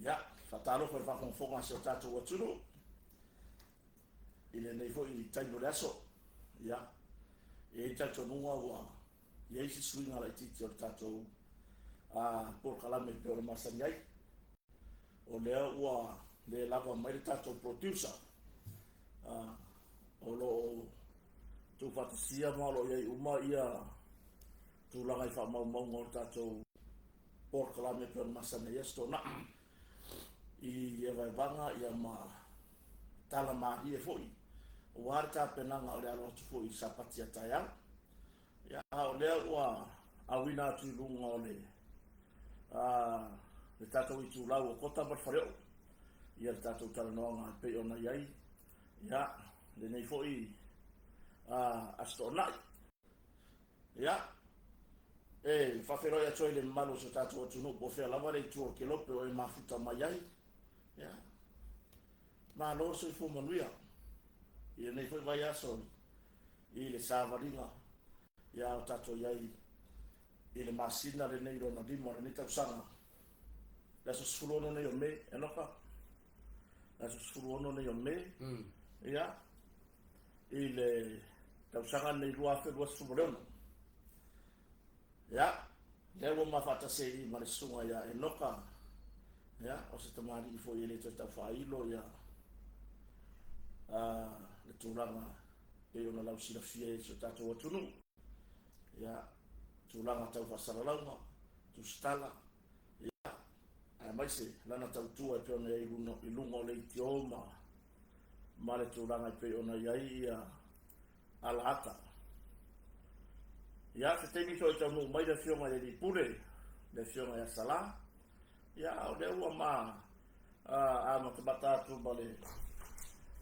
Ya, whatalo koe whakonfonga se o tātou atunu. I le nei fo i taimo le aso. Ya, e tātou nunga ua. I eisi suinga la i titi o le tātou por kalame pe o le masani ai. O lea ua le lava mai le tātou producer. O lo tu whatasia malo iai uma ia tūlanga i whamaumau o le tātou por kalame pe o le masani ai. Sto na i e vai vanga ia ma tala mahi e foi o warta penanga o le alo tu foi sapati ataya ya o le ua awina tu lunga o le tato i tu lau o kota mar fareo ia le tato tala noanga pe ona iai ya le nei foi astonai ya e whawhero ia toi le malo so tato o tunu po whea lava le tu o ke lope o e mafuta mai ai ya ma lo so fu manuia e nei foi vai aso i le savaringa ya o tato iai i le masina le nei rona dimo le nita usanga la so sfulono nei o me e noka la so sfulono nei o me ya i le tausanga nei lua fe lua sfulono ya le wo mafata se i ma le sunga ya e noka ya o se tamari i foi ele te tawhailo ya le tūlanga e ona lau sila fia e so tātou atunu ya tūlanga tau whasaralaunga tu stala ya ai mai se lana tau tua e peona e ilunga o le iti oma ma le tūlanga e peona iai ala ata ya se temi so e tau mu mai le fionga e li pure le fionga e sala ya o le ua ma matabata atu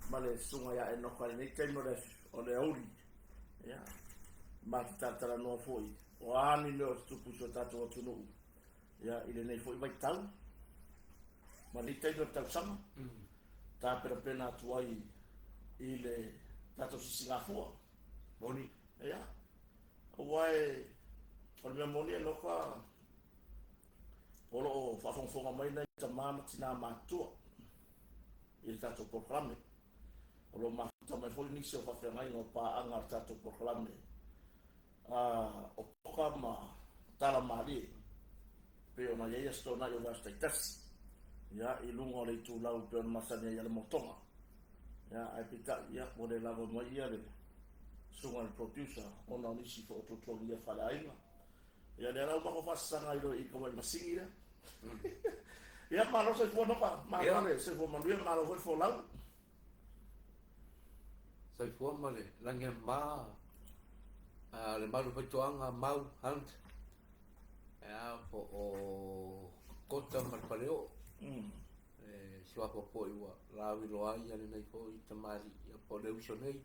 male sunga ya eno kwa ni temo le o le auri ya ma tatara no foi o ani le tu puso tato tunu ya ile nei foi vai tau ma ni temo tau sama ta per pena tuai ile tato Singapore boni ya wai o le moni no kwa o fa fonga mai na tamama tina matua il tato programme o lo mafuta mai foi nisi o whawhengai no paanga tato proclame o poka ma tala maari pe ona yeia stona i o vasta i tasi ya i lunga le tu lau pe ona masania ia le motonga ya ai pita ia o le lava mai ia le sunga le producer ona nisi fo o tutongi ia whale ainga ia le rau mako whasanga i lo i kawai masingi ia ia malo se fo nopa malo se fo manuia malo hoi fo lau sai forma le lange ma le malu petuanga mau hunt ya po o kota marpaleo sua po iwa la wi ai ya nei ko i tamari ya po le usonei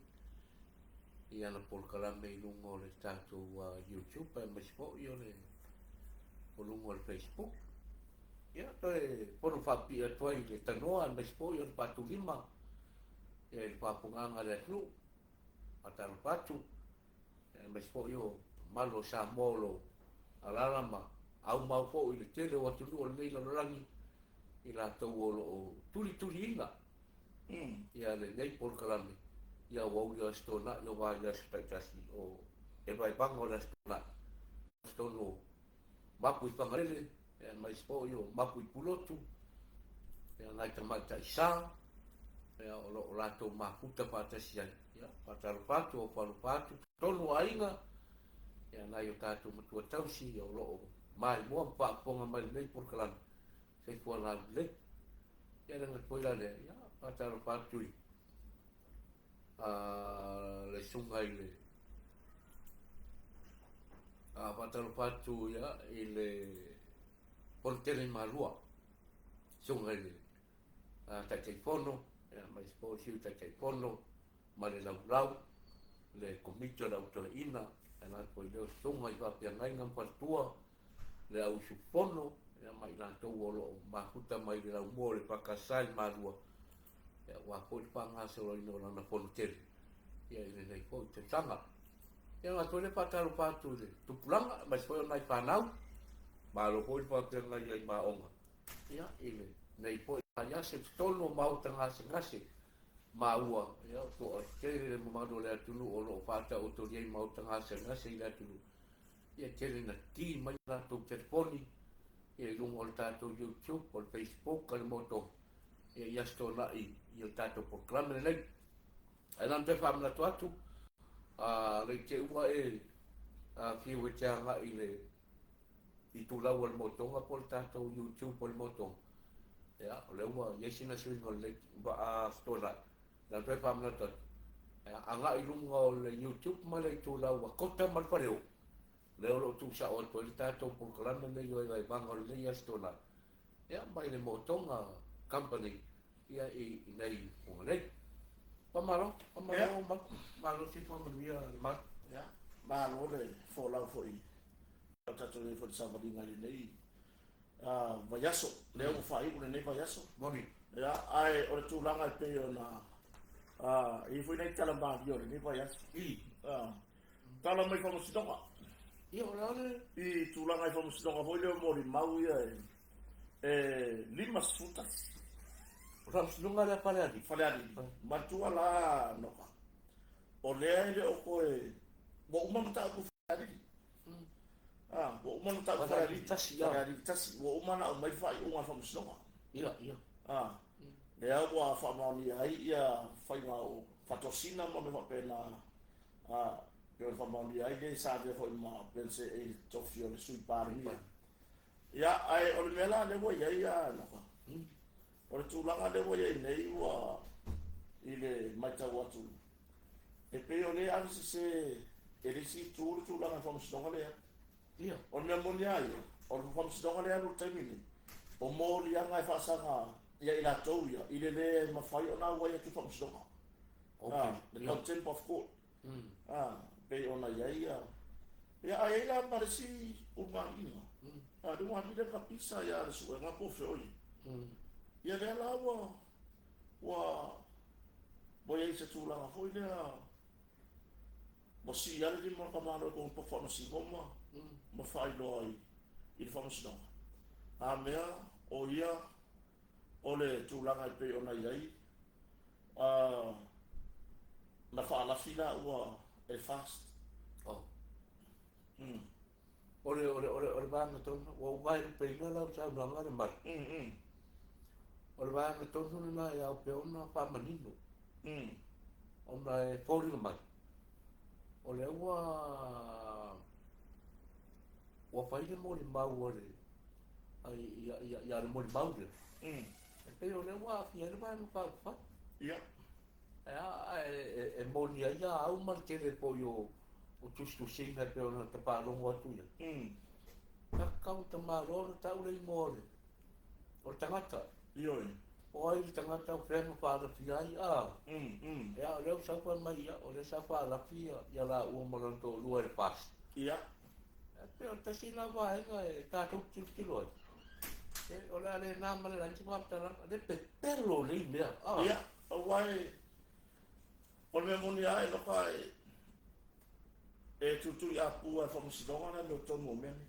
ia na por kalame i lungo le tatu YouTube e maspo io le o lungo le Facebook ya to por fapi a toi le tanoa maspo io patu lima e whapunganga le flu ataru patu e mes fo yo malo sa molo alalama au mau fo i le tele o tulu o nei la rangi i la tau o tuli inga ia le nei por kalame ia wau ia stona ia wa ia spectasi o e vai bango la stona stono mapu i pangalele e mes fo yo mapu i pulotu e nai tamata isa ya o lato mafuta patasi ya patar patu o paru patu tonu ainga ya na yo tatu mutua tausi ya lo mai mo pa ponga mai nei por kalan se ko la le ya na ko la le ya patar patu le sungai le patar patu ya ile por tele malua sungai le ta telefono mai sport ta pono ma le lau le komito la autoina ana ko le songa i va pianga ngam partua le au supono ya mai la to wolo mahuta mai le lau mo le pakasai marua ya wa ko panga se lo no na fontel ya ile nei ko te tanga ya ma to le pataru patu le tu pulanga mai foi mai panau ma lo ko pa pianga ia ma onga ya ile nei po ia se tonu mau tanga ngasi maua ia to kere mo mado le tulu o lo fata o to ye mau tanga ngasi le tulu ia kere na ti mai na to telefoni ia lungo o tato YouTube o Facebook al moto ia sto na ia tato proclame le ai te fam na to atu le ke ua ki we tanga i tu lau al motonga po le tato YouTube po le motonga ya le ua yesi na sui ngol le ba stola na pe pam na tot anga i lungo le YouTube ma le tu lau wa kota mal pareo le o tu sa o to le tato po kalana le yo ai bangol le ya stola ya mai le motonga company ya i nei o le pamalo malo si po mia ma ya malo le fo lau fo i tato le fo sa vadinga le nei vayaso le o fai o nei vayaso moni ya ai o tu langa pe ona i foi nei kala ba dio nei vayaso i kala mai como sidonga io le i tu langa como sidonga foi le mo ri mau ia lima sutas Rams lunga le paleadi. faleari matua la no o le o koe mo umana ta ku faleari wo umana ta ku faleari tasi wo umana o mai fai unga fa musonga Ia. le a fa mauni ai ia fai ma o fatosina mo me fa pena yo fa mauni ai le sa de foi ma pense e tofio le sui pari ia ai o le mela le wo ia no o le tūlanga le wo ia nei wa i le maita watu e pe o le avisi se e risi tūlanga fa musonga le Ia. o le moni ai o le fa musonga le alu taimini o mo li anga e fa sanga ia i la tau ia i le mawhai o nā wai atu fa musonga the contempt of court pe ona ia ai la paresi uma ina de uma vida kapisa ia le su nga po fe oi ia le la wa ia se tu la foi le mo si ia le mo kamano ko po fo no si goma mo fai loi il fa musonga mea o ia o le tūlanga i pe ona iai na whaalafi la ua e fast Ore vanga tonu, o vai pe ina la sa na ngare mar. Ore vanga tonu na ia o pe ona pa manino. Ona e fori mar. Ole wa fai le mo le mau ore. Ai ia le mo le mau le. Pe ole wa fia le vai no pa fa. ia E mo ni ia au mar ke le po yo o tustu singa pe ona te pa longo atu ia. Ka kau te maroro tau le mole. O tangata. ioi O ai tangata o freno pa la fia ia. Ia leo sa pa mai ia o le sa pa la fia ia la o mo to lua le pas. ia Pe o te sina va e ka tu kilo. O la le na ma le la chipa ta la de perlo le mea. ia o wai o le moni ai no kai e tutu ia pua fa musonga na lo tonu meni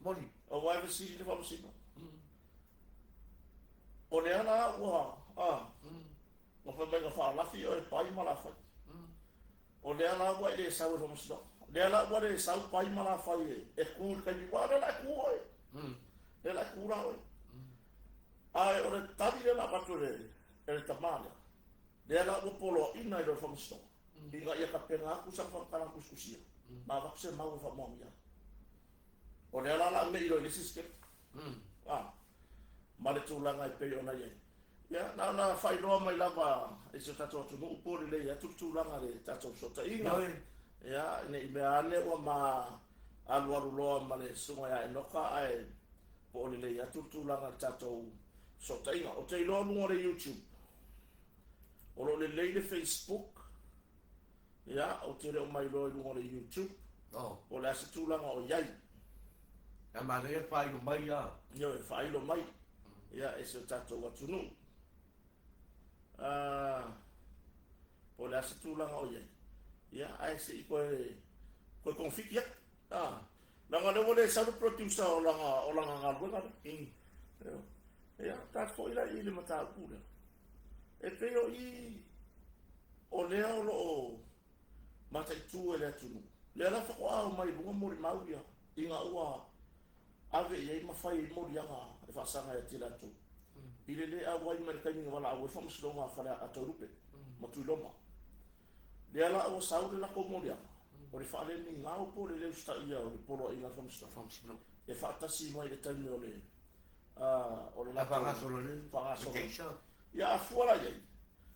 Moli. o wai ve si le fa musonga o le ana wa no fa mai fa la fi o e pai mala fa o le ana wa le sa o musonga le ana wa le sa pai mala fa e ku ka ni wa la ku oi le la ku ra oi ai o le tabi le la patore e tamale le ana o polo ina i lo fa musonga inga ia ka pena aku sa fa kala kuskusia ma va se ma fa mo ia o le ala me ilo lisiske ma le tūlanga i pe ona ia ia na fai loa mai lava e se tato tu no upori le ia tūlanga le tato sota inga ia ne i mea ane o ma alu loa ma le sunga ia e noka ai po le ia tūlanga le tato sota inga o te iloa lungo le YouTube o lo le le Facebook ia o te reo mai loa lungo le YouTube o le asa tūlanga o iai E ma le fai o mai ia. Yo e fai lo mai ia e se tato watu nu po le asa tūlanga o iai ia ai se i koe konfiki ia langa le wale saru producer o langa ngaluenga Ya, ta fo ila i le mata pula. E peo i o lea o lo mata i tu ele atunu. Lea la fa ko mai bunga mori mauia. Inga ua ave i ei mawhai i mori anga e whaasanga e tila tu. I le lea wai marikai ni wala au e whamsilonga whare a taurupe. Matui loma. Lea la au saure la ko mori anga. O le whaale ni ngau po le leu sta ia o le polo i ngā whamsilonga. E whaatasi mai le taimi o le o le La whangasolo le. whangasolo. Ia a fuara iei.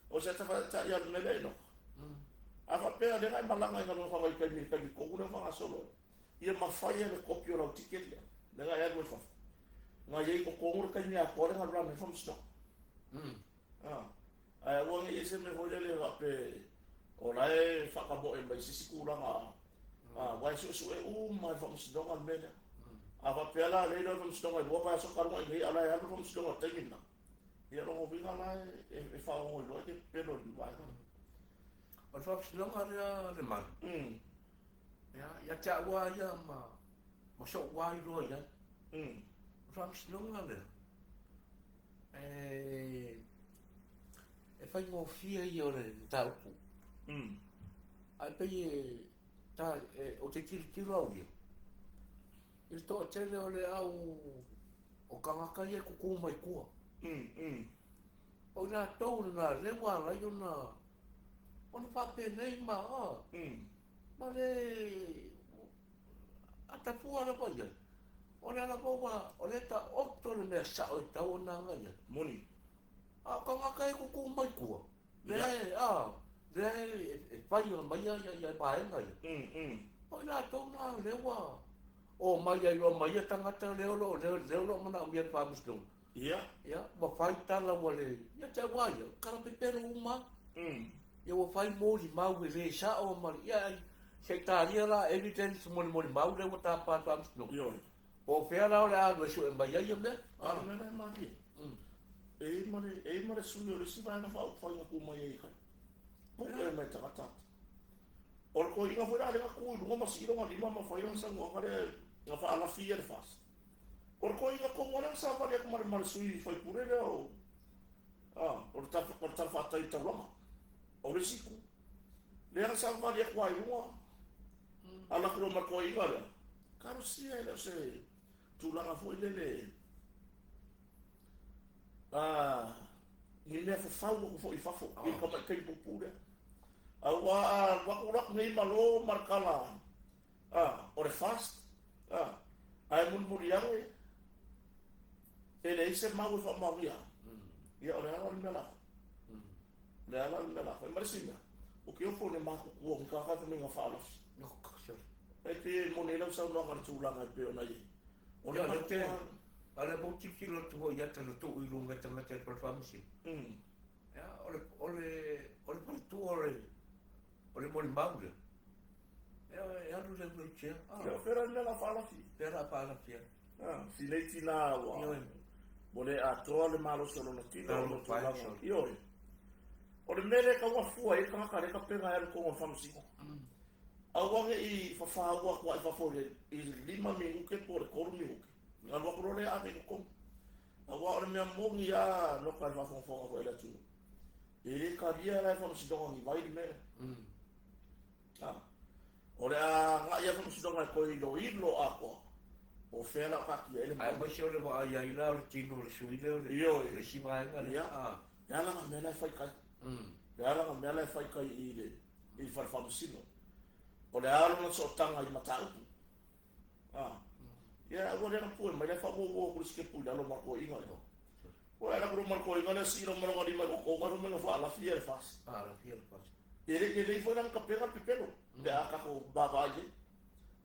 O se ta ia le mele no. A whapea le ngai malanga i ngā whangai kai kogune whangasolo. Ia mawhai e le kopi o rau tikelia. Le ngai anu e whafu. Ngā iei ko kongore kai mea kore ngā rame whamsilonga. Ai uangi e se me hoi le wape o lai whakamo e mai sisi kuranga. Wai su e mai whamsilonga mele. A whapea le reo whamsilonga i wapa e so karunga i hei ala e anu whamsilonga tengina. Ia rongo vinga lai e whaongo i loa ke pelo ni wai. O whamsilonga rea le manu. Ia te awa ia ma so wai roa ia. O whamsilonga rea. E whai ngō fia i o re ta upu. Ai pei o te kiri au ia. I toa tele o le au o kangaka ia kuku mai kua. O nā tau nā rewa rai o nā o nā whape nei ma ma le atapua na pa ia. O le ana paua o le ta okto le mea sao e tau o nā ngai ia. Moni. A kangaka e kuku mai kua. Le e whai o mai ia i paenga ia. O nā tau nā rewa. O mai ai o mai tangata leo mana o ia whamustonga. Ia. Ia, wa whai tala wale. Ia te waia, karapepero uma. Ia wa whai mōri mau e le sa o mari. Ia, se tāria la evidence mori mau le wa tāpā whamustonga. Ia. O whea rao le āua su e mai ai me. Ara mena e mari. E mare sui o le siwa na whai ngaku mai e kai. Puke e mai takatata. O le ko inga whera le ngaku i runga masironga lima ma whai rang sangu akare ngā wha alafi e le whas. O le ko inga ko ngana sa whare aku mare sui whai pure le o o le tafa whatai tauranga. O le siku. Le anga sa whare aku ai runga. Ala kuro ma ko inga le. Karo sia e leo se tūlanga fo i lele. Ni mea whawhau o fo i whafo. I kama i kei pupure. Wakurak nei malo markala. O le fast. Ai muri ange. E le ise mau e whamawia. Ia o le ala ni mela. Le ala ni mela. E marisinga. O ki opo ne mako kua ki kakata me ngā whaalasi. E te mone lau sau noa ngana tūlanga i peo na i. O le mako kua. Ale mo tikilo tu ho yata no tu i lunga tangata e performance. Ya, ole tu ole mori maure. Ya anu le lucia. Ia whera ni la whaalasi. Pera whaalasi. Si nei tina wa. Mone a toa le malo solo na tina o no tūlanga. Ioi. O le mere ka wafua e ka kare ka penga e ko whamsiko. Awange i whawhaua kua i whafore i 5 minuke po le 4 minuke. Ngā wakuro le ate ko. Awa o le mea mongi a noka i whawhonga ko e la tū. E le ka ria lai whamsidonga ni vai di mea. O le a ngā ia whamsidonga i koe ilo a koa. O whēra kaki e le Ai mai se ole wa ai ai la o tino le suile o le simaenga le. Ia langa mea lai whai kai. Ia langa mea lai whai kai i whamsino. O le arona so tanga i mataupu. Ia ua le na pue mai le whamowo kuri skepu i alo marko inga leo. O e rakuro marko inga le siro maronga ni mai o maru menga wha alafi e fas. Alafi e fas. E le foi nang kapena pipelo. Le a kako babaje.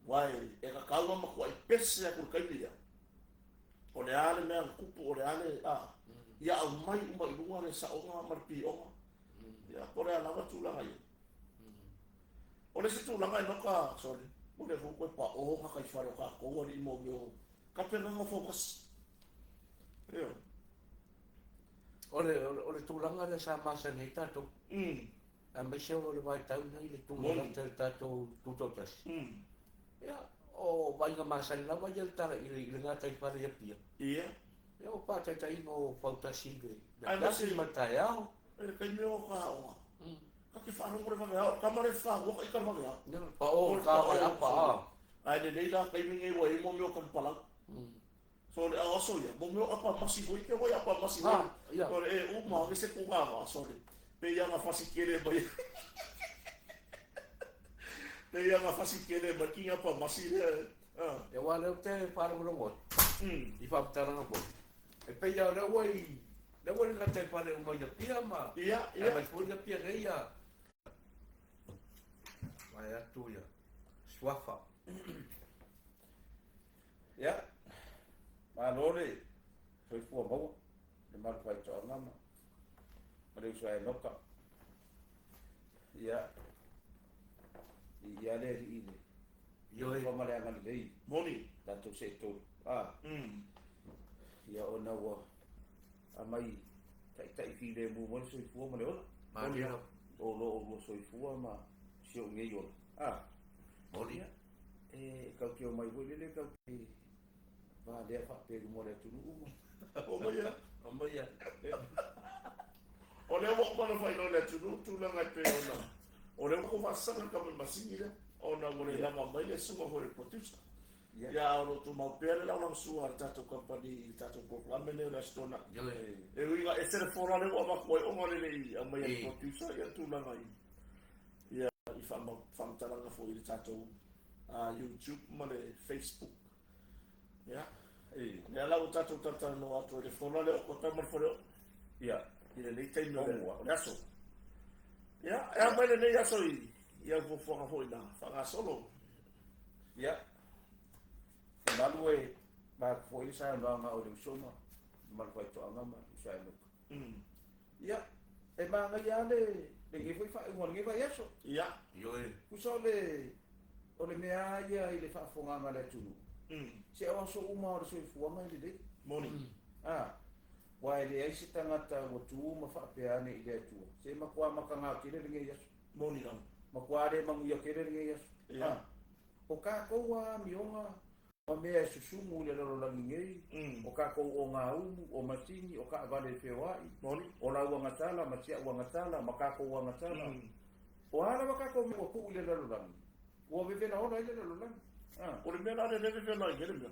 Wai e ka kaua makua i pese a kuri kailia. O le ale mea kupu o le ale ia au mai uma i runga le saonga marpi onga. Ia kore alawa tūlanga ia. O le se tūlanga i noka, sorry. O le fukwe pa o haka i whare o ka koua ni imo mio. Ka pena ngā focus. Eo. O le tūlanga le sa masa nei tātou. A mai se o le vai tau nei le tūlanga te tātou tūtotas. Ia, o vai ngā masa ni lawa ia tara i le ngā tai whare ia pia. Ia. Eu pata ino pautasive. Ai, Dasi masi. matayao. Kai meo ka o. Ka ki whanau mre whakea, ka mare whakua ka i ka whakea. Pa o ka apa. Ai ne nei la kai mingi wa i mo meo ka mpalang. So le aso ya, mo meo apa masi hoi ke hoi apa masi hoi. So le uma ke se kunga so le. Pe ia nga fasi kere mai. Pe ia nga fasi kere mai ki apa masi le. E wale o te para mo mo. I fa tara no. E pe ia le wai. Le wai na te para mo ia pia ma. Ia, E mai fu ia pia ia. Vai atu ia. Swafa. Ya. Malore. Foi fu mo. Le mal fai to ngama. Mare so ai noka. Ya. Ia le ile. Yo e mare ngal le. moni. Tanto se to. Ia ona wa. Amai tai file mu mo so fu mo le ona. Mari o lo so fu ma si o ngai ona. Mori. Kau ke o mai le kau ke va le fa pe mo le tu no. O mai ya. O le mo ko fa no le tu la ngai pe ona. O le ko fa sa ka me masini le. Ona mo le ma mai le su mo le potusa. Ya o tu mau pere la lang suar tato company tato proklame le restona. E winga e sere fora le wa ko o mo le a mai potusa ya tu la ngai. Ya i fa tala nga fo i tato YouTube mo le Facebook. Ya. Ya la tato tata no ato le fora le ko ta mo fora. Ya, ile le tai no le aso. Ya, e mai le aso i. Ya vo fora fo ina, fa solo. Ya. Malue ba foi sa ba ma o soma mal foi to anga ma sa no ya e ma nga ya le ke foi fa mo ngi ba yeso ya yo e ku so le o le mea ya ile fa fonga ma le tunu se o so uma o so fu ma ile moni wa ile ai se tanga ta o tu ma fa pe ane ile tu se ma kwa ma kanga ki le ngi yeso moni na ma kwa le ma ngi ke le ngi yeso o ka ko wa mi onga o mea susumu le loro langi ngei, o ka kou o ngā umu, o matini, o ka vale whewai, o la uangatala, matia uangatala, ma ka kou uangatala. O ana ma ka kou mua kou le loro langi. Ua vevena ona i le loro langi. O le mea nare le vevena i gere mea.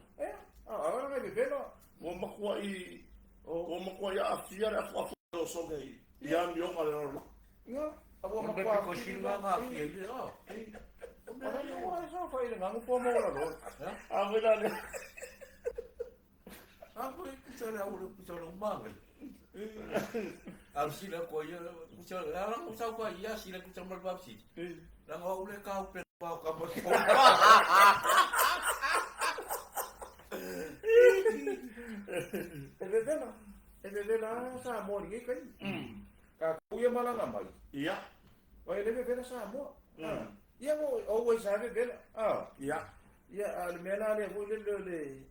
Ana me vevena. O makua i a afia le afu o songa i a mi onga le loro langi. Ia, a ua makua ko singa ngā afia i le Ana ni ua e sa whai le ngangu pō maura lo. A wena le. A koe kusare au le kusare umangai. Au sila ko ia kusare la ko sa ko ia sila kusare mal babsi. La ngau le ka pe pa ka mo. E vevena sa mo ni kai. Ka kuia malanga mai. Ia. Vai le vevena sa mo. Ia mo always have it bela. Ia. Ia al mena le vo le.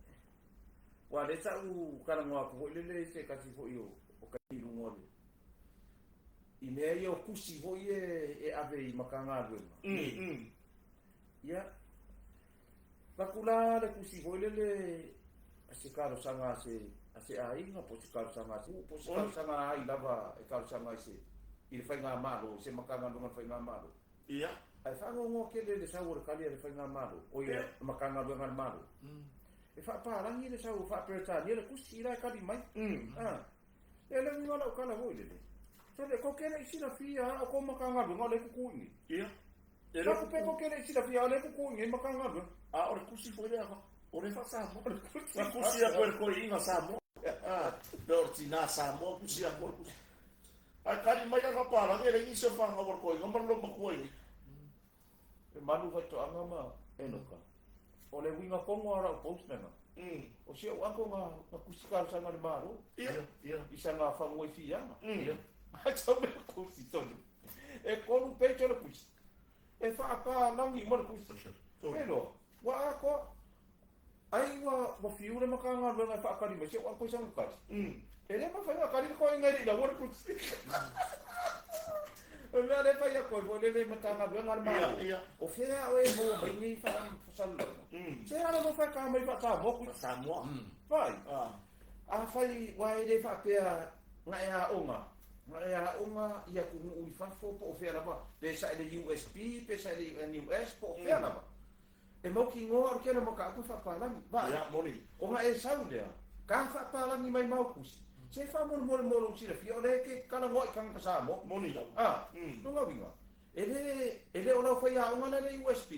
Wa le sa u kala ngo ko le se ka si fo yo o ka ti lu ngole. I me yo kusi vo e ave i makanga lu. Ia. Pakula le kusi vo le se karo sanga se ai nga po se karo sanga po se karo sanga ai lava e karo sanga se. I fa nga malo se makanga lu fa nga malo. Ia. Ai fa ngo ke le sa ur kali le fa nga malo o ia makanga lu nga malo. E fa pa rangi le sa u fa preta ni le kusi ra kali mai. E le ngola o kala vo le. So le ko ke le sina fia o ko makanga lu nga le ku ni. Ia. E le ko ke le sina fia le ku ni makanga lu. O le kusi foi le o le fa sa mo. La kusi a quel ko inga sa mo. Dortina sa mo kusi a ko. Ai kali mai ka pa la le ni se fa ngor ko ngor lo mo ko ni. E manu vai to anga ma enoka. O le winga kongo ara postmana. O se o anko nga kusikar sa nga maro. Ia. Isa nga fa ngoi fia. Ia. Ai sa me kusi tonu. E konu pecho le kusi. E fa pa nangi mo le kusi. Pero wa ako ai wa fiure makanga lo nga fa kali me se o anko sa nga. Ele ma fa nga kali ko ngai la wor kusi. O mea le pai a koe, o le matanga buenga le maro. O whea o e mo, mai ni wha salo. Se ana mo whai ka mai wha tā moku. Sa mo. Vai. Afai wai de fa pea ngai a onga. Ngai a onga ia ku ui fafo po fera ba. De sa de USP pe sa de US po fera ba. E mo ki ngoa ke na mo ka ku fa palang ba. Ya moni. O nga e sau dia. Ka fa palang ni mai mau kusi. Se fa mo si le fio le ke kala ngoi kang kasamo. Moni la. Ah, no nga winga. Ele o la fa ia onga na le USP.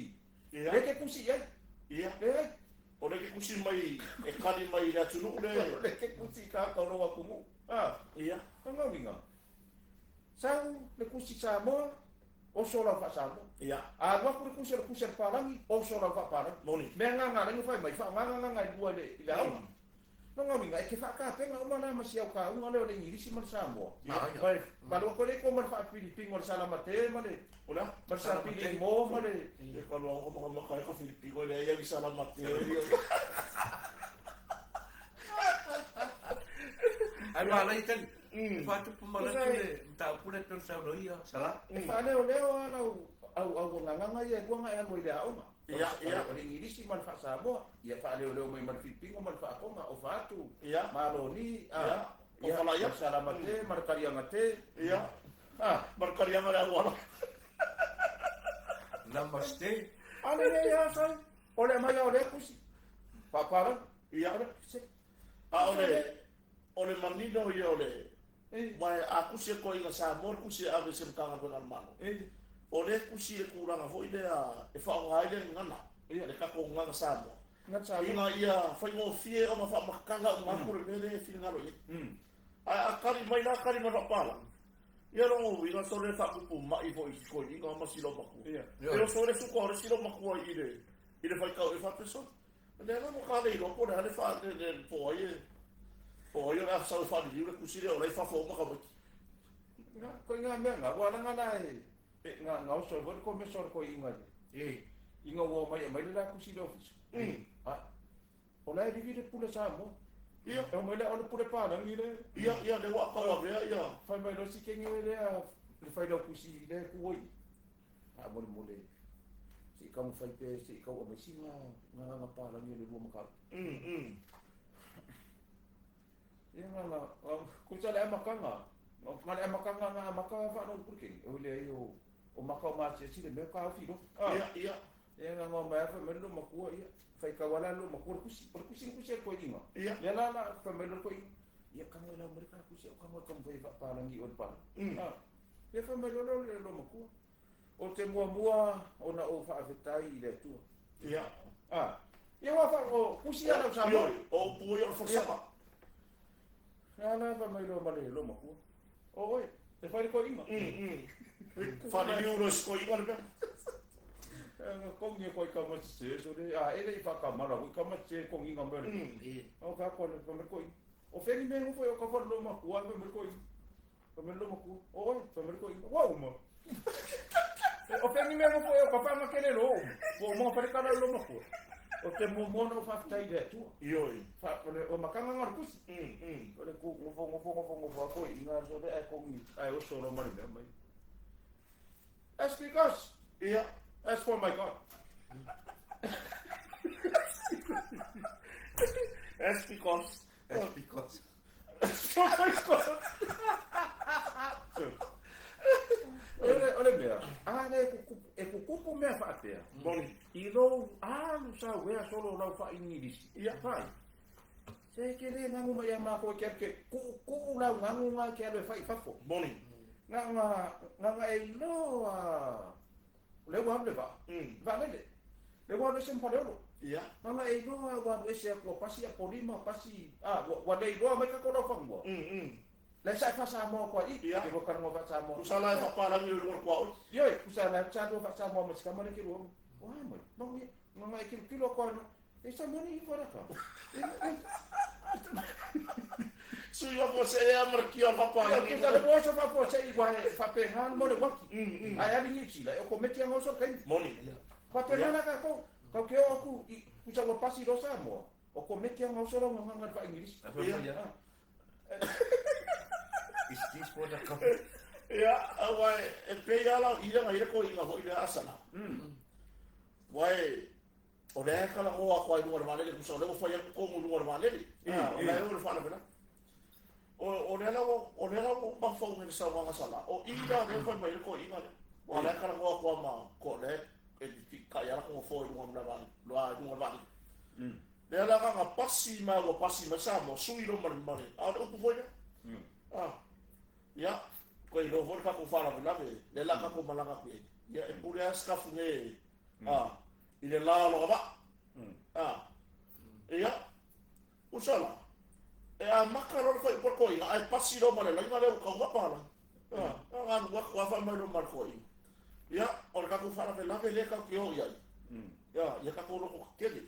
Ya. Le ke kusi ai. Iya. Le O le ke kusi mai e kani mai la tunu le. ke kusi ka ka no wa kumu. Ah, Iya. no nga winga. Sau le kusi Samoa o sola fa Samoa. Iya. A wa ku kusi le kusi palangi o sola fa palangi. Moni. Me nga le fa mai fa nga ngai bua le ila au. No nga winga e ke fa ka pe nga uma na masi au ka unga le ngi si man Samoa. Vai, ba lo ko le ko man fa Pilipin mo sala mate male. Una. Masa pili mo male. E kalau ako mga makaya ka Filipino le ya bisa la materia. Ai malai tan. Fatu pemala tu tak pula tersau ia salah. E fa le au nga ia ko nga e mo ila au. Iya, iya. O le ngi si man fa Samoa. Ia fa le man man Pilipin man fa ko nga o fatu. Iya. Maloni Iya. O ia fala ia. sala mate markaria mate. Iya. Ah, Markaria mala wala. Namaste. ale ya sai. Ole mai ole kusi. Paparan. Iya. Ole manino ia ole. Mai aku se ko inga sa mor ku se ave se kanga ko mano. Ole ku se kuranga foi le e fa o haile ngana. Ia le ka ko ngana sa mo. Ngat sa Inga ia foi mo fie o ma fa makanga o ma ku le fi ngalo ia. A kari mai na kari ma pala. Ia ro inga so le fa ku ma i foi ko inga ma silo ma ku. Pero so le su ko le silo ma ku ile. Ile fa ka e fa peso. Le no mo ka le lo ko le fa le po ia. O yo na sa fa di le ku sile o le fa fo ma ka mo. Ko nga me nga wala nga na nga so vor ko me sor ko inga. Inga wo mai la kusi do. Ola di vide pula Samoa. Ia. E mai la ole pula pa lang ile. Ia le wa ka wa ia. Fai mai do si kengi le le fai do kusi le ku oi. A mo si ka mo fai pe si ka o me si nga pa lang ile lu ma ka. Ia nga ku sa le makanga. Ma le makanga nga maka fa no porque o le o maka ma si le me ka fi do. Iya. Ia nga ma fa me lu ma ku ia. Fai ka wala lu ma ku kusi ko inga. Iya. Ya la fa me lu ko inga. Ia ka wala mereka kusi ka mo kam fai pa lang i on pa. Ia fa me lu ma ku. O te mua ona o fa afetai ile tu. Iya. Ia wa fa o kusi ala sa mo. O pu yo fo sa. Ala fa me lu ma le lu ma ku. O oi, te fai ko inga. Fa di euros ko inga le. Kong ye ko ka ma se so de ele fa ka mara ko ma se kong inga mer. O ka ko le ko inga. O fe ni me ho fo ka for lu ma ku a me ko inga. Ka me lu ma ku. O oi, fa me ko inga. Wow mo. O fe ni me ho fo ka fa ma kele lo. Ko mo fa ka lu ma ku. O te mo no fa tai de tu. Ioi. Fa o makanga ngar kus. O le ku mo fo ko inga so de e ko ni. Ai o so no mari mai. That's because Iya. that's for my God. That's because. Ole mea. E kukupu mea whaatea. Boni. I rou alu sa wea solo lau wha ingirisi. Ia. Pai. Se ke re ngangu mai a mako ke kuku lau ngangu ngā ke alwe whai whafo. Boni. Nga e loa. Leu hamle va. Va lele. Leu hamle sem paleo. Ia. Nga e loa wa ese ko pasi a polima pasi. Wa dei loa mai ka ko lau whango. Le sai fa Samoa ko i. Ia. Ke ko karmo fa Samoa. Usala fa pa lang yo ko. Yoi, kusana cha do fa Samoa mas kamane ki ro. Wa mo. No ye. Nga e kilo ko no. E sa mani i fora ka. Su yo ko se e markia fa pa lang. Ke ta lo so fa po se i wa fa pe han mo de waki. Ai ali ni chila. E ko meti ngo so kai. Boni. Fa pe na ka ko. Ka ke o ku i kusa lo pasi do Samoa. O ko meti ngo so lo nga fa English. Iya. Is this for the cup? Ia, awai e pe ala ia ngai ko inga ho ina asana. Wai o le kala o a kwai no male ku so le fo ya ko mo no male. Ona e o le whana pena. O le ala o mawhau ngene sa wanga sala. O ina le whai mai ko ina le. O le kara ngoa kua ma ko le. E di ka yara ko fo i ngona vani. Loa ngona vani. Le ala nga pasi ma o pasi ma sa mo sui lo mari. A o ku foi le. Ya. Ko i lo ka ko fara pena le la ka ko malanga pe. Ya e pure aska funge. I le la lo ba. Ya. Usala. E a makaro foi por coi, ai pasi lo mare, la ngale ko wa pala. Nga wa fa mai lo mar coi. Ya, or ka ko fara pe la le ka ki o ya. Ya ka ko lo ko kele.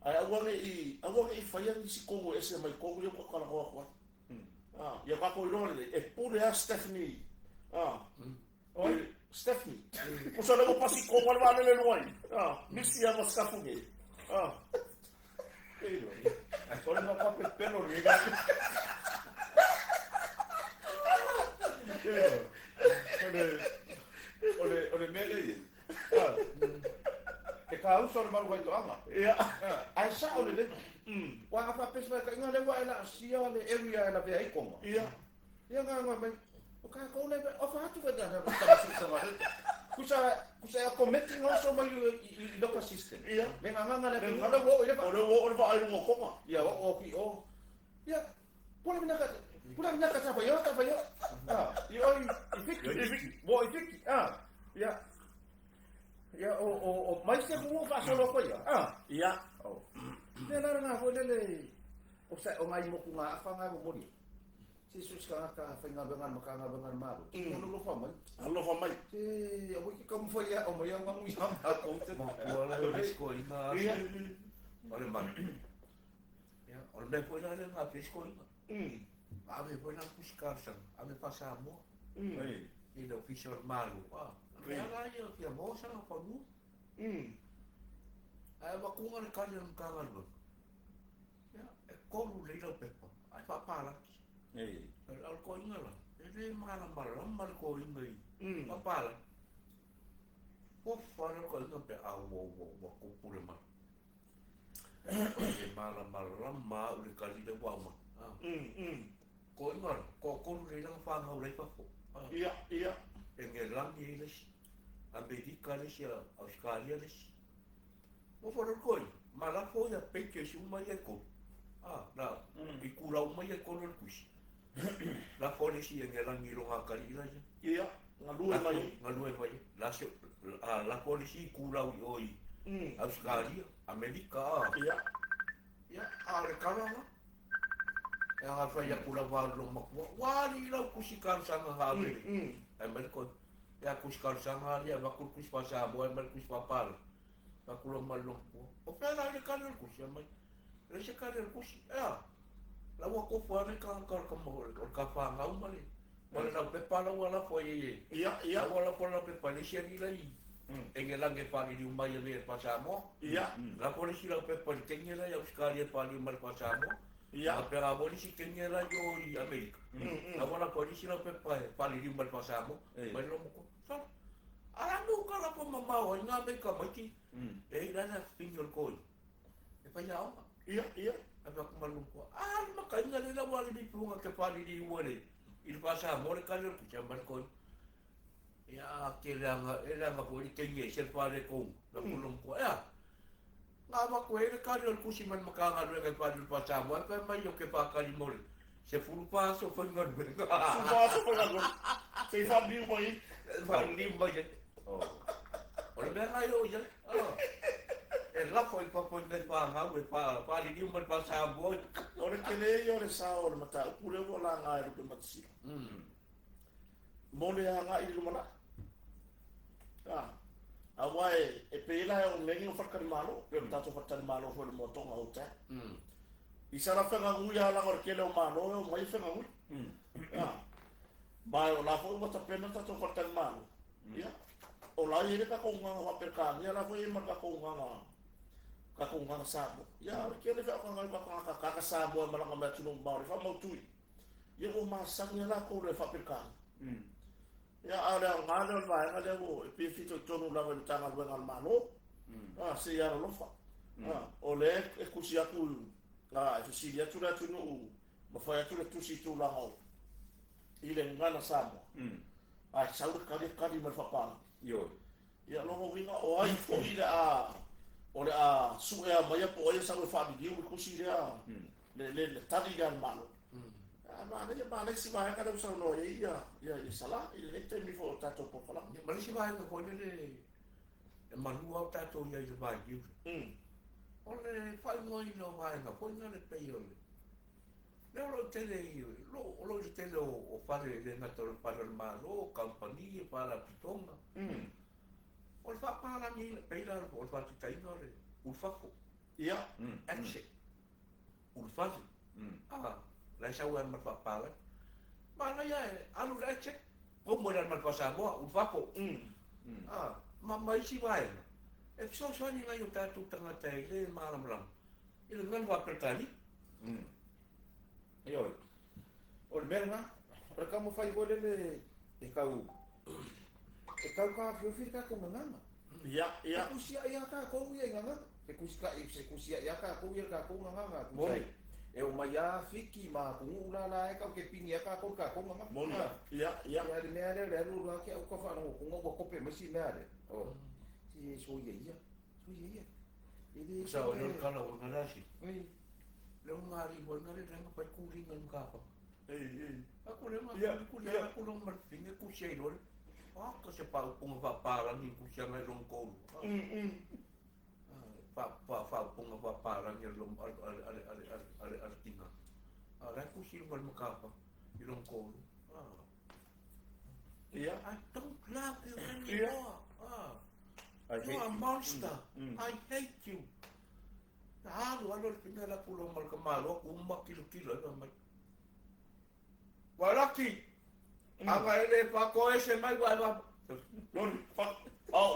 Ai awange I faya ni si kongo ese mai kongo yo ko kala ko. Ya ka ko lo le e pure a Stephanie. Oi, Stephanie. Usala ko pasi ko wa le le noi. Misi ya maskafunge. Solo no papel pelo riga. Ole mele. E ka uso mal wa toanga. Ya. Ai sa ole le. Wa fa pesa ka ngale wa ela sia le area ela ve ai como. Ya. Ya nga nga mai. O ka ko le o fa tu va da ta sa wa. Kusa committing also mai local system. Iya. Venga ngale le ngale wo ile pa. Ore pa ai mo koma. Ya o. Ya. Pula minaka sa pa yo. Yo ifiki. Wo ifiki. Ya. Ya o mais que mo fa solo ko ya. Ya. Ne na nga ko le. O mai mo ku nga fa nga mo ni. Si sus ka fa nga bangan maru. Mo lo fa mai. Allo fa mai. Si o ki kom fa ya o mo yang mo yang ko te. Wala le sko ina. Iya. Ole man. Ya, ole me foi na le ma pesco ina. Ave foi na puscarsan, ave pasamo. I lo fisher malu. Ala yo que mosa na fagu. Ai va ku ngal kan kangal lo. Ya, e koru le lo pepa. Ai fa pala. Al ko ingala. Ele mala mal ko ingai. Fa pala. Por fora ko no pe a wo ko pure ma. E mala ma o le kali de wa ma. Ko ingala, ko le lang fa nga le fa fo. Iya. En lang ni les. Amerika les ya Australia les. Mo fora ko. Mala fo ya pe que si uma ye ko. Na. I kula uma ye ko no kusi. La polisi yang ngelang ngiro ngakali ila ya. Iya. Ngalue mai. La polisi kulau oi. Australia, Amerika. Iya. Ya, ale kala ma. Ya ha fa ya kula wa lo ma. Wali la kusikar sanga habe. Amerika. Ya kusikar sanga ya va kus pasa bo kus papal. Va kulo malong po. O pera le kala kus ya mai. Le se kala kus. Ya. La wa ko fa ne ka mo ka fa nga umale. Wala na pepa la wala fo ye. Iya. Wala por la pepa le sia ni lai. En el ange pa ni umai le pasamo. Iya. La polisi la pepa kenya la Australia pa ni mal pasamo. Iya. La pera polisi kenya la yo i Amerika. La wala polisi la pepa pa ni mal pasamo. Mai lo mo. Sa. Ala no ka la po mama o nga me ka maki. La na finger ko. E pa ya. Iya. Apa kumalung ko. Makanya nila wala di punga ke pali di wale. Il pasa amor kalor ku chambar ko. Ya kailangan ko ikenye sel pale ko. Nakulong ko. Nga ko kalor ku si man makangalo ke pali pasa mo pa mayo ke pa kalimol. Se fulu paso fa ngon. Sumaso pa nga. Say sabi mo eh. Pandi mo yan. Ole ba kayo yan? La foi pa pon de pa nga we pa li di un pa sa bo. Ore kele ore sa ore mata pure vola nga ru ke matsi. Mole nga i lu mana. Awai e pela e un lengi fa kan malo, pe ta to fa tan malo fo le moto nga uta. I sara fa nga nguya la ore kele o malo o mai fa nga ngu. Ba o la fo mo ta pena ta to fa tan malo. Ya. O la ire ka ko nga wa per ka, ya la fo i mar ka ko nga kakong sabo. Ya, kaya fa ko nga kakasabo ang mga matulong bawri fa mautui. Ya o masang niya la ko le fa pirkan. Ya ada ngalo ba ngalo mo ipifito tono la ko tangal ba ngal malo. Si ya lo fa. O le e kusi aku Itu si dia sudah tunu, mafaya sudah tusi tu lahau. Ile ngana sama. Saur kali merfapal. Yo. Ya lo winga o ai fo ida ole a suea maya po ia saur fa di kusi dia. Le tadi gan malo. Mana si bahaya kada usah no ya salah ile te mi fo tato po kala. Mana si bahaya ko le malu au tato ia i vai. Ole fai moi no vai na po na le peio. Leo lo tele io, lo tele o fare le nato para il malo, compagnie para pitonga. O fa para ni peira o fa ti tai no le. O fa ko. Ia. Axe. O fa. La sa wa ma fa para. Ma na ya alu axe. O mo ra ma fa sa mo, o fa ko. Ma mai si vai. E so ni ngai o tatu tanga tai le malam ram. Ile ngan wa pertani. Yo. Ol merna, para kamu fai gole le e kau ka fiofir ka ko nganga. Ia. Kusia ya ka ko ia nganga. Se kusia ya ka ko ia ka ko nganga. Moni. E o maya fiki ma ku ula la e ka ke pingi ka ko nganga. Moni. Ia. Ya de le lu la ke o ka fa no ko ngo ko pe mesi nare. Oh. Si so ia. Ini sa o no kala o na si. Leo ngari bo ngari renga pa kuringan ka pa. Aku le ma kuringan aku no mar pinga ku sei lo. Ko se pa pung va para ni ku sia ngai long ko. Pa pung va para ni long al tinga. Ara ku si lo ma ka pa. Ni long ko. Ia. I don't love you anymore. You're a monster. I hate you. Ano pinga la pulo mal kamalo umma kilo na. Walaki. Anga ele pa ko ese mai wa. Lon fa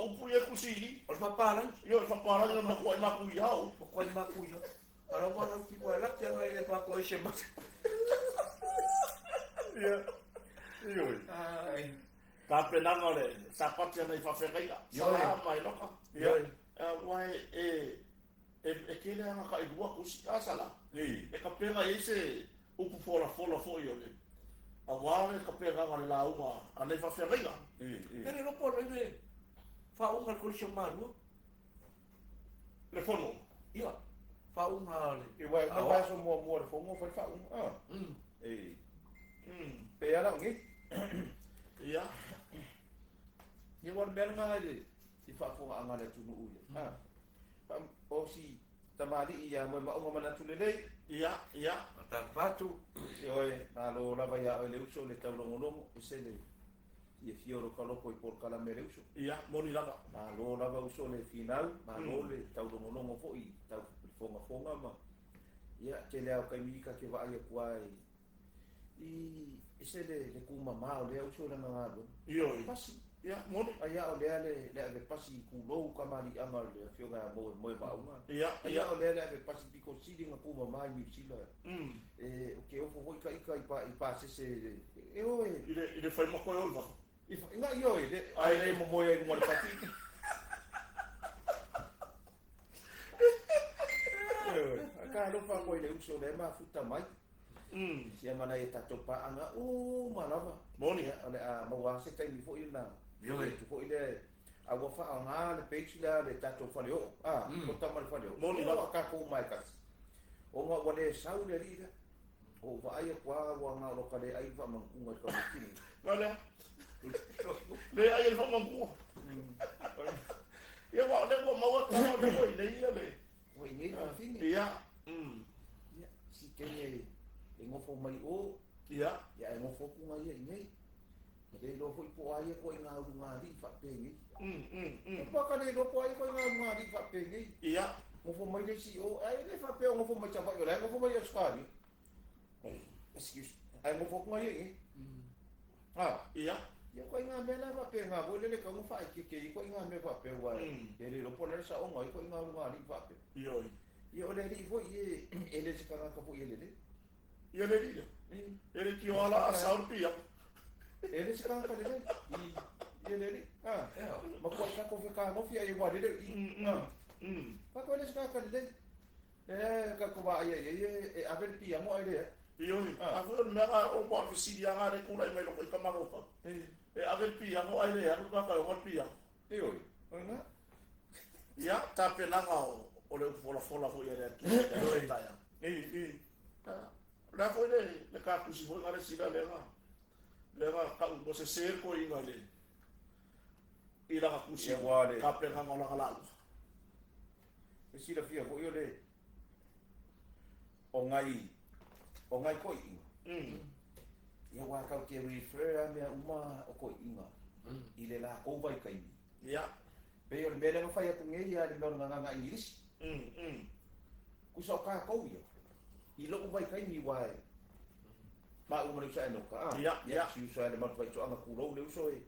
upu ia kusini. Os paparan, Yo fa para na ko ma ku ya. ko ma kuyo. Ara wala ki ko la que ele pa ko ese mai. Ia. Yo. Ai. Ka penanga le sapat ia nei fa fereira. Sa mai loka. Ia. Wai e kele anga ka igua kusi asala. E ka pega ese upu fola fo yo le. A wale ka pega nga lauma ane fa fereira. Pero no por ele. Fa un al colchão maru. Le fono. Ia. Fa un al. E vai na vai so mo fo mo fa un. Pe ala ngi. Ia. Ni wan bel nga le. Si fa fo anga le tunu u. O si tamali ia mo ma mana tulele. Ia. Ta fatu. Oi, alo lava ia le uso le taulongolongo usele. Ia fioro kalopo I por kala mereuso. Ia, moni lava. Malo lava uso le final, malo le taulongolongo fo I tau fonga ma. Ia ke le au kaimika ke va ia kuai. I isele le kuma ma le uso le ngalo. Io. Pasi. Ia, moni. Ia o le pasi ku lo kamali anga le fioga mo ba uma. Ia. Ia o le pasi piko sidi nga kuma mai mi sila. O ke o fo ika I pa se e o Ile fai mo ko olva. Nga io ai le mo e mo pati. Aka lo fa ko le uso le ma futa mai. Sia mana e tato pa anga malava. Moni. Ale a mo wa se tai fo ina. Yo Fo ile a wa fa anga le page la le tato fa le o. Ko ta mal fa le o. Moni la ka ko mai ka. O nga wa le sau le rida. O va ai kwa wa nga lo ka le ai va man ku ngai ka kini. Vale. Le ai el fama ku. Ia wa le mo wa ta le mo le ia le. O ni na fini. Ia. Ia si kene e ngo fo mai o. Ia. Ya e ngo fo ku ngai nei. Le lo foi po ai ko nga nga ri fa pe ni. Pa ka le lo po ai ko nga ri fa pe ni. Ia. Ngo fo mai le si o ai le fa pe ngo fo mai cha ba yo le ngo fo mai skari. Excuse. Ai ngo fo ku ngai Ia. Ya ko nga me la fa pe nga bo le ka ngo fa ke ko nga me fa pe wa. Le lo po le sa o ngai ko nga ri fa pe. Io. Yo le ri fo ye ele se ka ka fo ye le. Ia le ia. Ele ki ola a saupia. Ele se ka ka le. Ye le ri. Ma ko ka ko ka no fia ye wa le. Pa ko le se ka ka le. ka ko ba ye avel pi amo ile Iyo, ako mera o mo afisi dia ngare kuna mai lo ka maro pa. Avel pi amo ai le aku ka o pi. iyo ona Ya, tapi na o le fola fo ia ki. E ta ya. La fo le ka ku si fo ngare sila le nga. Le nga ka u se ser ko inga le. Ila ka ku si ka pe nga ngola kala. si la fia ko yo le o ngai ko inga ia wa ka ke refer a me uma o ko inga ile la ko vai kai Ya. pe yo le mele no fai atu ngai ia le no nga English ku so ka ko yo i lo vai kai ni wa ma u mo sa no ka Ya. si so le ma vai so anga ku lo le so e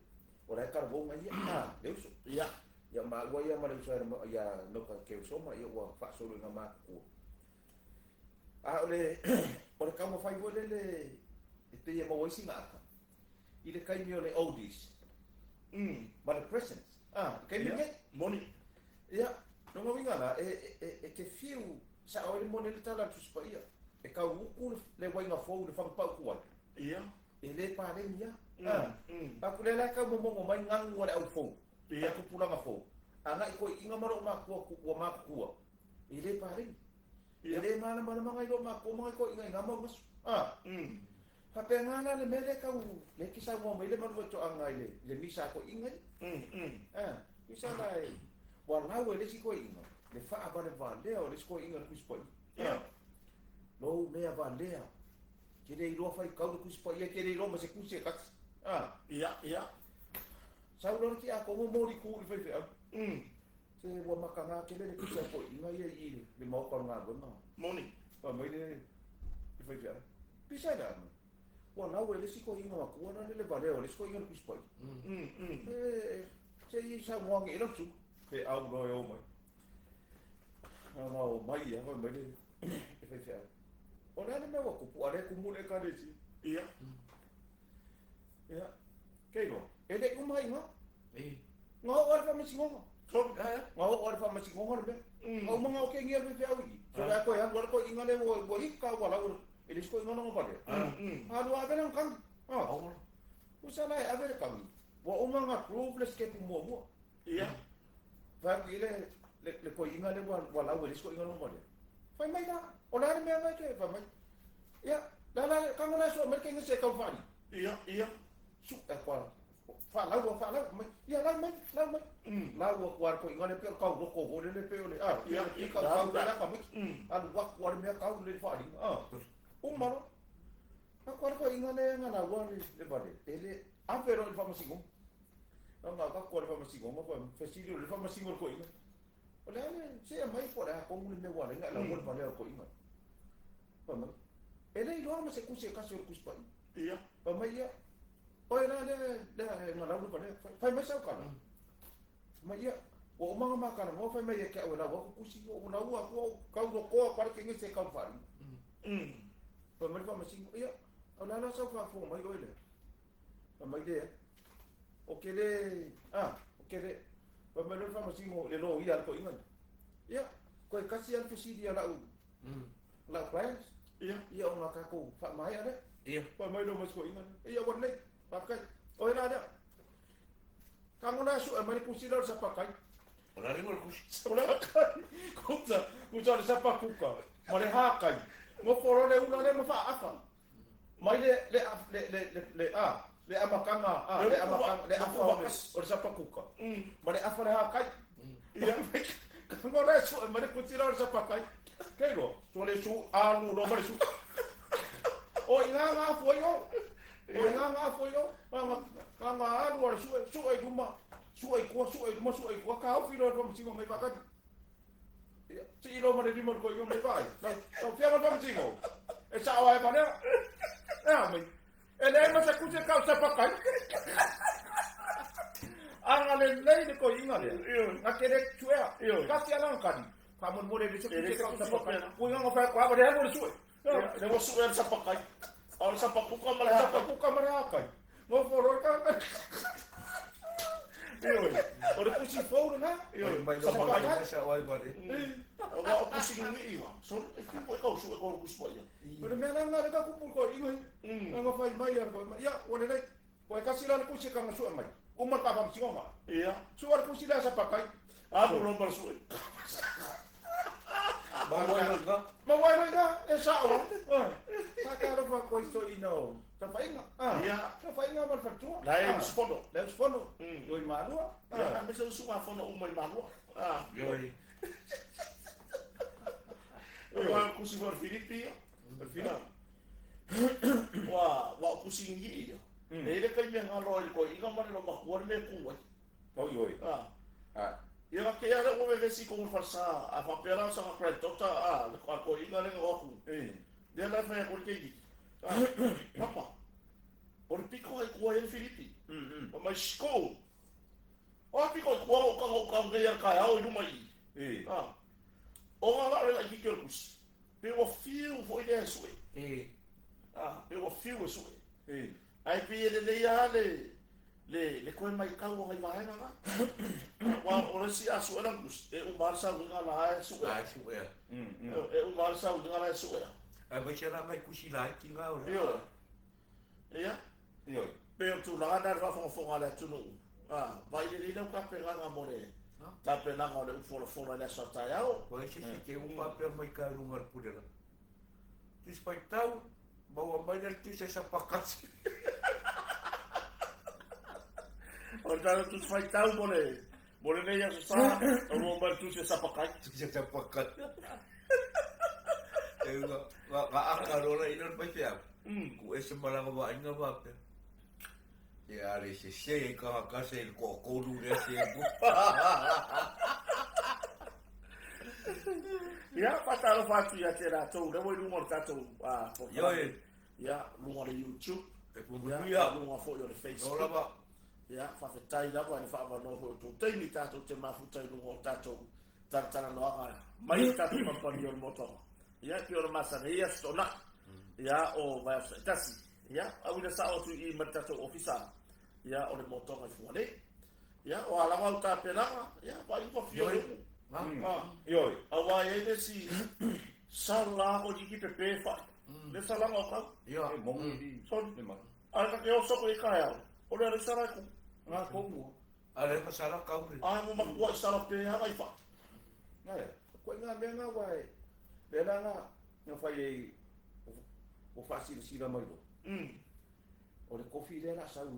ora ka bo ngai ia le so Ya. ya ma wa ya ma le so ya no ka ke so ma ia wa fa so le nga ma ku ole por ka mo fai wo le te ia mo isi nga ka ile kai mi ole oldies ma le presents kai mi Moni. ya no mo vinga la ke fiu sa ole mo le tala tu spa ia e ka uku le wa nga fo le fa pa ku wa Iya. ele pa le ia pa ku le la ka mo mai ngang wa au fo ia ku pula nga fo ana ko inga maro ma ku ma ku ele pa le ele mana ngai lo ma ko mai ko inga ngamo mas pa pe ngana le mele ka u le kisa mo mele ma ro to anga le misa ko inga kisa lai wa na we le si ko inga le fa ba le va le o le ko inga ku spo lo me va le ke le lo fa ka ku spo ia ke le lo ma se ku se ka Iya. sa lo ki a ko mo ri ku fe fe se wa makanga ke le ku se ko inga ia i le mo ko nga bo na Moni. pa mai le fe fe pisa da wa na we le si ko inga ku na le va le o le ko inga ku spo se i sa mo ngi lo su pe au no yo mai no mai ya mai le fe fe o le me wa ku pu are ku mu le ka le si Iya. ya ke go ele ku mai nga Eh. nga o fa masi ngo So, nga o fa masi ngo ngor be o mo nga o ke ngia be fe au gi so ya ko ya ngor ko inga le wo hikka wala wo ele ko inga no pale ha do ave nang kan usala ave kan wo o nga proofless ke pu mo iya. va ile le ko inga le wala wo ele ko inga no pale fa mai na o la me mai ke fa mai ya la kan na so mer ke ngi se ka fa ni Iya. su kwa fa la mai ya la mai la wo kwa ko inga le pe ka wo ko le pe le Ya, i ka la ka mai al wa kwa me ka le fa ni maro ka kwa ko inga le nga na wa le vale ele a pero le fa mo singo nga ka kwa le fa mo singo mo ko facilio le fa mo singo ko inga ole se mai por a ko mu le wa nga la wo vale ko inga pa mai ele lo ma se ku se ka se ku spa Iya. pa mai ya oi na le nga la wo vale fa mai sa ka mai ya o mga makana mo fa mai ke wala wa ku si o na wa ko ka ko para ke ngi se ka fa pa mai fa ma singo ya ona na sa fa fo mai oile pa mai de o ke le pa mai fa ma singo le lo ia ko inga ya ko kasi al fisi dia la plans Iya. ia ona ka ko fa mai ada Iya. pa mai lo mas ko inga ia wan le pa kai oi na ada kamu na su mai pusi lo sa pa kai Ora ringo ku. Ola kai. Kuta sa pa kuka. Mare ha kai. Mo foro le una le mo fa afa. Mai le amakanga le afa o sa pa kuka. Mare afa le ha kai. Ia. Kamu le su mare kutira sa pa kai. Kego. So le su alu lo mare su. O inga fo yo. O inga fo yo. Mama alu o su e kuma. Suai ko ka au filo ro msingo mai pakat. Si lo mo de mo ko yo mai pai. No fiero ro msingo. E sa wa pa ne. Mai. Ele ma sa kuse ka sa pakai. Anga le ko inga le. Na kere chua. Ka ti ala kan. Pa mo mo de se kuse ka sa pakai. Ko nga fa ko ba de mo suai. Le mo suer sa pakai. Au sa pakuka mala Sa pakuka mara kai. Mo foro ka. O le kusi fau na. Mai Sa no pakai. mai sa oi mare. Wa kusi ngi wa. So ki po ka su ko kusi po ya. Pero me na nga ka kupul ko ingo. Nga fai mai ya ko. Ya, o le dai. Ko ka sila kusi ka ngasu mai. Umar ka bang singo ma. Iya. Suar kusi la sa pakai. Apo no bar su. Mawai nga sao. Sakaro pa ko iso ino. Tapainga. Iya. Tapainga mal fatua. Lai spono. Let's follow. Yoi malua. Ya, me se su ma fono umai malu. Yoi. Wa kusi for Filipi. Perfila. Wa kusi ngi. Ele ka me ngalo ko inga mane no makuar me ku. Oh yoi. Ia ke ara o me si ko farsa a papera sa ka tota ko inga le ko. De la fe ko ke papa. Por pico ai ko ele Filipi. O mai sko. O pico ko ka ngai ka au no mai. O nga la ki ke kus. Pe o fio foi de sui. Pe o fio sui. Ai pe ele ia le koe mai kau ai vai nga. Wa o si asu era kus. E o marsa nga la su. Ai su ya. E o marsa nga la su. Ai vai ser mai kusi lai ki nga ora. Yo. Ia. Yoi. Pe tu la na ra fo ala tu no. Vai le le ka pe nga more. Ta pe na nga le fo na sa ta ya. Vai se ke un papel mai ka rungar pudera. Tis pai tau bawa mai del tu se sapakat. Ora tu fai tau more. More le ya sa. O mo ba tu se sapakai. Tu se sapakat. Ga akarora inon pa siya. Ku ese malanga ba inga ba pe. Ya ari se ka se ko lu re se bu. Ya patalo fatu ya tera tu. Le mo lu tato Yo e. Ya lu mo YouTube. E pu Ya lu mo fo yo Facebook. Ora ba. Ya fa fe tai da ba ni fa ba no ho tu. Te ni tato te ma fu tai lu mo tato. Tartana no aga. Mai tato pa pa ni moto. Ya pior masa ya stona. Ya o vai tasi. Ya au le sa o tu I matato ofisa. Ya o le moto ngai fuane. Ya o ala mau ta pela. Ya pa I po fio. Yoi. Awa ele si sala o di pepe fa. Le sala mo ka. Ya. Mongi di. Son. Memang. Ala ke o so ko ikaya. O le sala ko. Nga kongo. Ale pasara ka uri. Mo makua sala pe ha mai fa. Nga ya. Ko nga me nga wai. Bela nga fai o fasil sila mai do. O le kofi le la sau.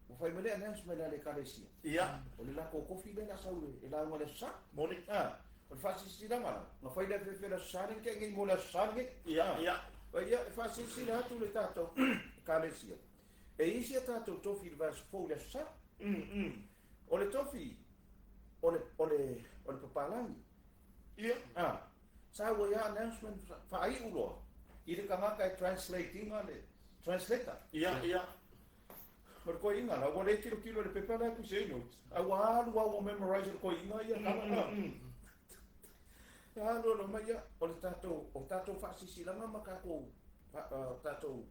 O fai mele announcement le kalesia. Ia. O le la ko kofi le la sau e la ngole sa. Moni. O le fasil sila mala. Nga fai le fe la sa ke ngi mo la sa ngi. Ia, ia. Vai ia fasil sila tu le tato kalesia. E isi tato tofi vas fo le sa. O le tofi. O le papalangi. Ia. Sa wa ya announcement fa ai ulo. Ile kanga kai translating ale. Translator. Ia, ia. Por ko inga la wa le kilo le pepala ku se no. Awa wa memorize ko inga ya kama. Ya no mai ya o tato fa si langa makako. Tato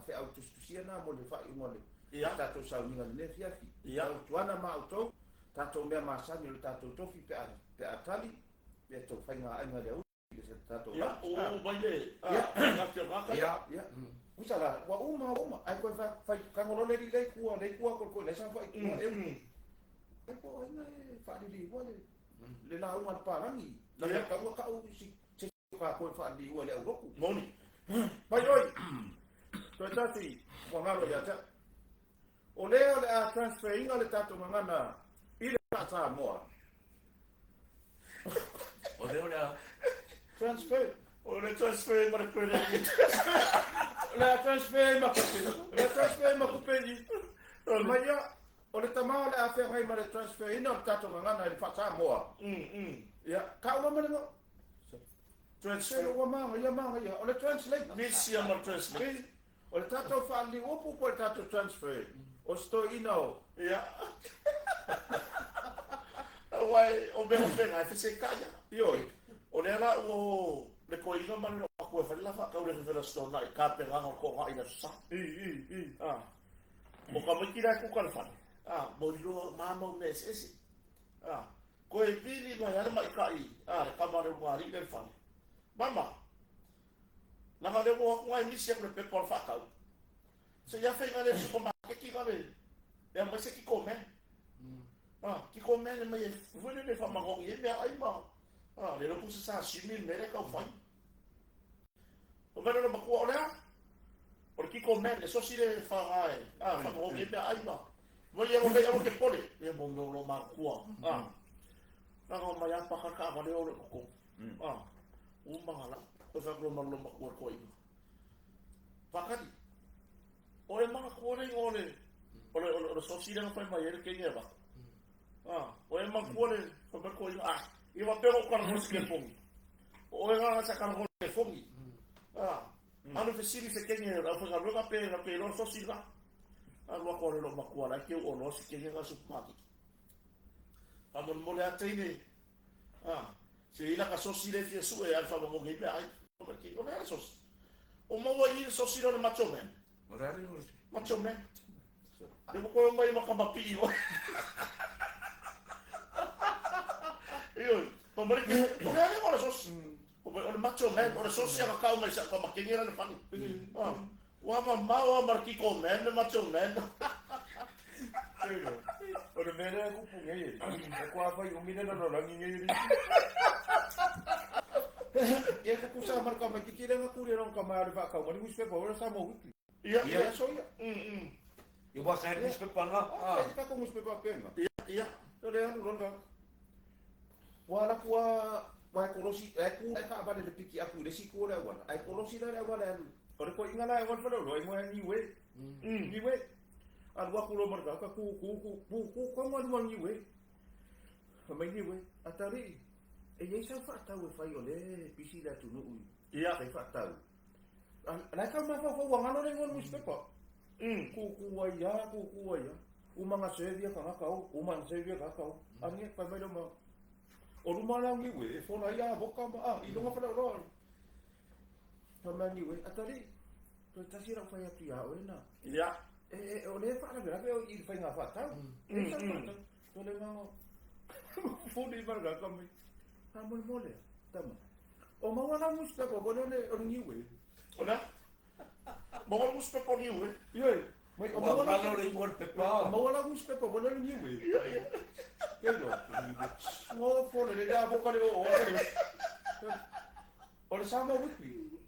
fe autostusia na mo le fa ingole. Ia. Tato sa inga le fiafi. Ia. Tuana ma auto. Tato me masani le tato tofi pe atali. Pe to fa inga anga le tato. Ia, o vai le. Ya, ya. Usala, wa uma. Ai ko fa kangolo le ko le sa fa ku e. E ko ina fa di wa le la uma parangi. La ka u si ka ko fa di wa le roku. Moni. Pai oi. Ko tati, wa ngalo ya ta. O le a transferring le tato mangana. Ile ta mo. O le Transfer. O le transfer mara ko le. La transfer ma kupeni. Maya, o le tamao le afe ngai ma le transfer ina o tato ngana le fata moa. Ya, ka o ma le no. Transfer o ma ya, o le translate. Misi ama translate. O le tato fa li opu po le tato transfer. O sto ina o. Ia. Wai o be ngai fa se kaya. Yo, O le ala o le koinga manu o ko fa la fa ka o le fa stona ka pe nga ko nga ina sa. O ka mo kira ku ka fa. mo ilo mama mes ko e pili mai ana mai kai ka mare ngari le fa mama na ngale mo ngai ni se le pe por fa ka se ya fe ngale ko ma ki ngale ya ma se ki come ki come le mai vole le fa ma go ye me ai ma le lo pusa sa 6000 mere ka fa o vero lo ma ko ora porque come le so si le fa ai fa go ye me ai ma voglio vedere che poi le bongo lo ma ko na ko mai apa ka ka le o ko umangala ko sa lo ma ko ko i pakati o e mga kuore o so si na fa mai ele ke ngeba o e mga kuore ko ba ko i wa pero ko na ke pongi o e nga sa ka ko ke pongi ano fe siri se ke ngeba fa ga lo ka pe na pe lo so si na alwa ko lo ma kuara ke o lo si ke nga su paki amon mo le atene se ila ka so si le fi su e alfa mo ngi pe ai perché non era so o mo wa i so si no macho men macho men devo ko mai makabapi io o mo ri o era ora so o macho men ora so si ka mai sa ka makingera na pani wa ma wa marki ko men macho men ora mera ku pungai e ko apa yo mira no la ngi e ka kusa marka mai kira nga kure ron ka mai va ka mari muspe pa ora sa mo wiki iya so ya Eu vou sair dos pepanga. ka ko muspe pa penga iya ora ya ron ka wala kuwa wa kolosi ku ka ba de piki aku de si ko la wala ai kolosi la wala ora ko ingala wala fa lo mo ni we al wa kulo marka ka ku ko mo ni we mai ni we atari e ei sa fa tau e fai ole pisi da tu no iya sai fa tau la ka ma fa wa ngalo le ngol muspe pa ku wa ya u manga sevia ka ka u man sevia ka ka ani pa mai lo ma o lu mala ngi we fo na ya boka ma i lo ma fa lo pa ma ni we atari to ta sira fa ya tu ya o na iya o le fa na gra o i fa nga fa tau e sa fa tau to le ma fo di marga ka mi amol mole tama o ma wala muspe pa bolone o ni we ona mo mo muspe po ni we yo mai o ma wala Malo le ngor pepa. ma wala muspe pa bolone ni we ke lo no fo le da boka le o le sama wiki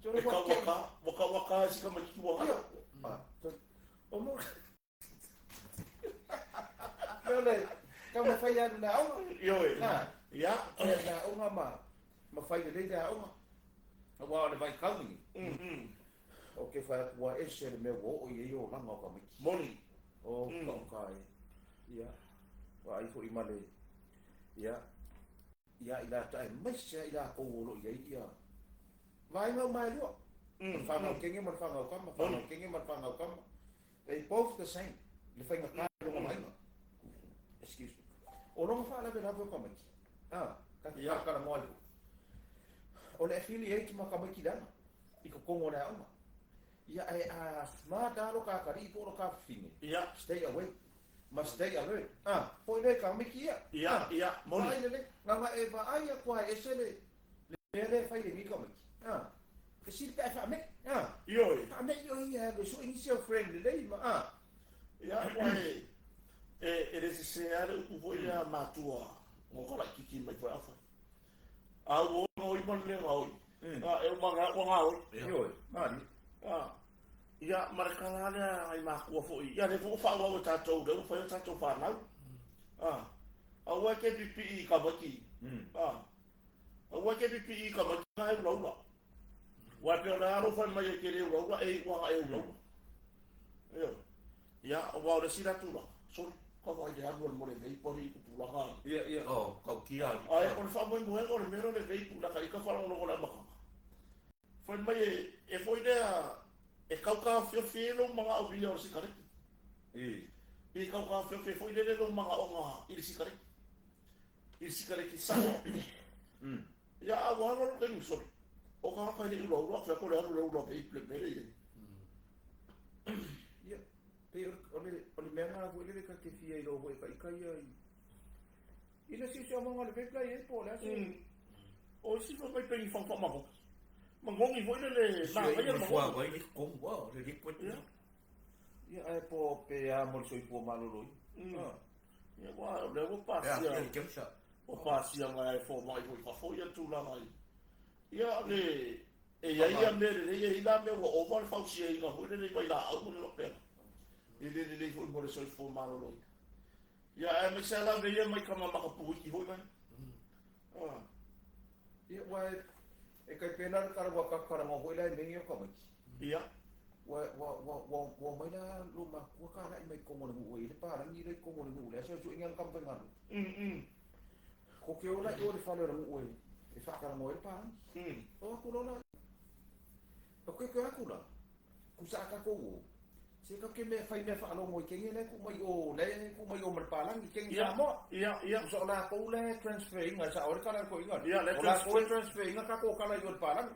so e ka waka si ka mai ki wa o mo le ka ma fa ya na o yo iya na o ma fa le da o wa le vai ka ni o ke fa wa ese le me wo o ye yo la ma ka mi moni o ka kai ya wa ai fo i male ya ila ta mai se ila ko lo ye ya vai ma mai lo fa ma kenge ma fa ma kenge ma fa ma they both the same le fa nga ka lo mai excuse me o lo fa la be la ko mai ka ka mo o le affiliate ma ka mai ki dana i ko kongo na oma ia e ma dalo ka kari po ka fine iya stay away must stay alert po le ka mai ki iya moni mai le nga e va ai ko e sele le fa ile mi ka mai ke si ka fa me yo fa me yo ia le so initial friend le ma iya wai it is se ara ku voi a matua mo ko la kiki mai fa fa a wo no i mon le ngau e manga o ngau yo mani ia markalana ai ma ku fo ia le fo fa wa ta to de fo ta to fa na a wa ke pi ka ba ki a wa ke pi ka ba ka lo lo wa pe na ro fa mai ke le lo e wa e lo ia wa le sira tu lo so ko va ia do mo le dei po ri tu la ga ia Oh, kau kia. ai on fa mo mo o le mero le dei tu la ka ka fa lo la ma foi mai e foi idea e kauka fio lo mga o bia o sikare e kauka fio foi idea lo mga o nga i sikare ki sa ya a wa lo ke so o ka ka ni lo fa ko le lo pe ple pe ia pe o le menga ko ile ka ke fia ilo ko ka ia ina si so mo ngale pekla e po la o si fo mai pengi fong fong mo mangongi foi le na vai mo fua vai ni kong wa le di pot ia ai po pe a mo so po malolo ia wa le wo pasi ya ke sa o pasi nga e fo mai foi fa foi tu la mai ia le e ia me le ia me o va fa si e nga foi le vai la au le pe le foi mo so fo malolo ia e me sa la ia mai kama ma pu ki foi mai ia wa e kai pena kar wa ka kar mo foi la me ka mai ia wa mai la lu ma ko ka la mai ko mo le le pa ni le ko mo le so so ngal kam pengan ko ke ola yo le fa le mo e fa ka mo le pa o ko lo la o ke ka ku la ku sa ka ko se ka ke me fai me fa lo mo ke ne ku mai o mer pa lang ke ngi mo ia so la ko le transfer nga sa or ka la ko inga ia le transfer nga ka ko ka la yo pa lang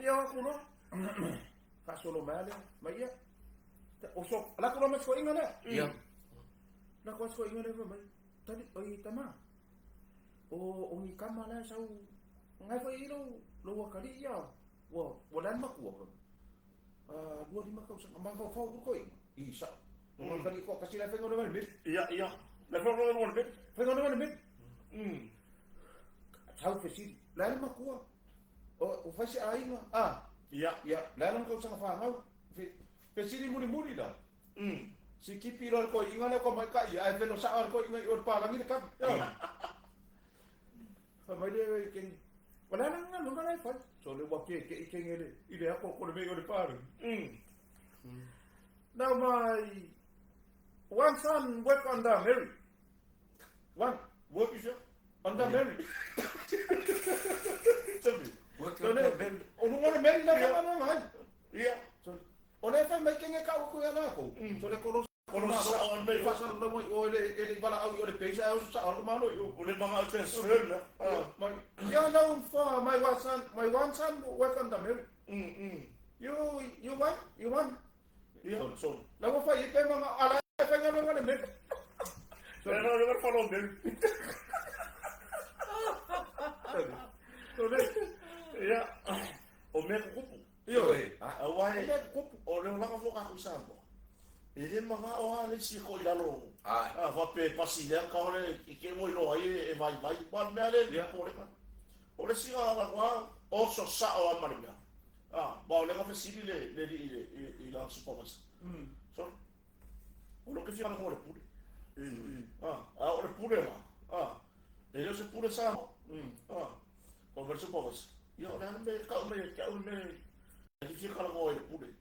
ia ku lo ka solo male mai ia o so la ko mas ko inga na ia la ko ko inga na mai tadi oi tama o ni kama la sau ngai foi lo ka ri ia wo lan ma ku dua lima kau sama kau fau ko isa mo ka ri ko kasi la fengo na mit ia le fo no mit fengo na mit tau fesi la ma ku o fasi ainga ia lalang kau sang fangau pesiri muri da si kipi lor ko inga na ko mai ka ia e no sa ko inga or pa lang ni ka fa mai de ken wala lang na lunga na fa so le wa ke ngele ile ako ko le me or pa now my one son work on the Mary one work is on the Mary work so le o no mo Mary na ka na mai ia o le fa mai ke ka ko ya na ko so le ko sa on me pasal lo mo o le bala au o le pesa o sa o ma no o le mga transfer na my ya no for my one son work on the Mary you want ia so la mo fa ipe mga ala fa nga mga le so no le follow them so le ia o me ko yo awai o le la ko ka ku sa mo ele mga o ale si ko lalo va pe pasi le ka ole ke mo lo ai e vai pa me ale ko le o le si ala kwa o so sa o amaria ba le ka fesi le la supos so o lo que fica no le pure o le pure la ele se pure sa o ver supos yo le me ka me que fica no le pure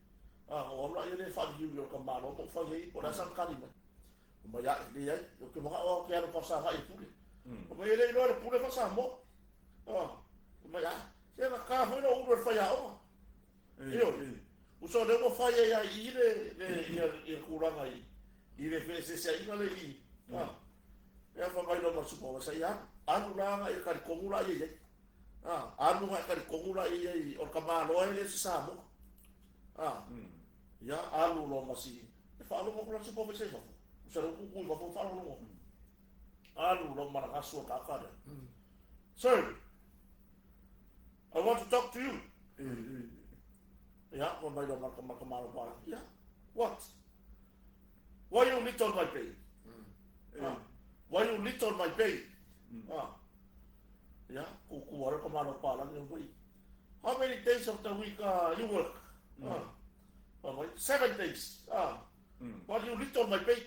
o la ele fa di yo ka malo to fa ye por esa calima o ya le o que mga o que era pasar aí pure o ele no le pure fa sa mo o ya se na ka foi no o fa ya o yo o so de mo fa ya ile kurang ai ile fese se ai ngale i ya fa vai no ma supo sa ya anu la e ka komula ye anu ma ka komula ye o ka malo ele se sa mo ya anu lo masi fa lo mo se po se fa so ku ku fa lo mo anu lo mara kaso ka ka sir I want to talk to you ya ko mai lo maka malo pa ya what why you lit on my pay why you lit on my pay ya ku wala ka malo pa lang yung how many days of the week you work 7 days. What do you lit on my pay?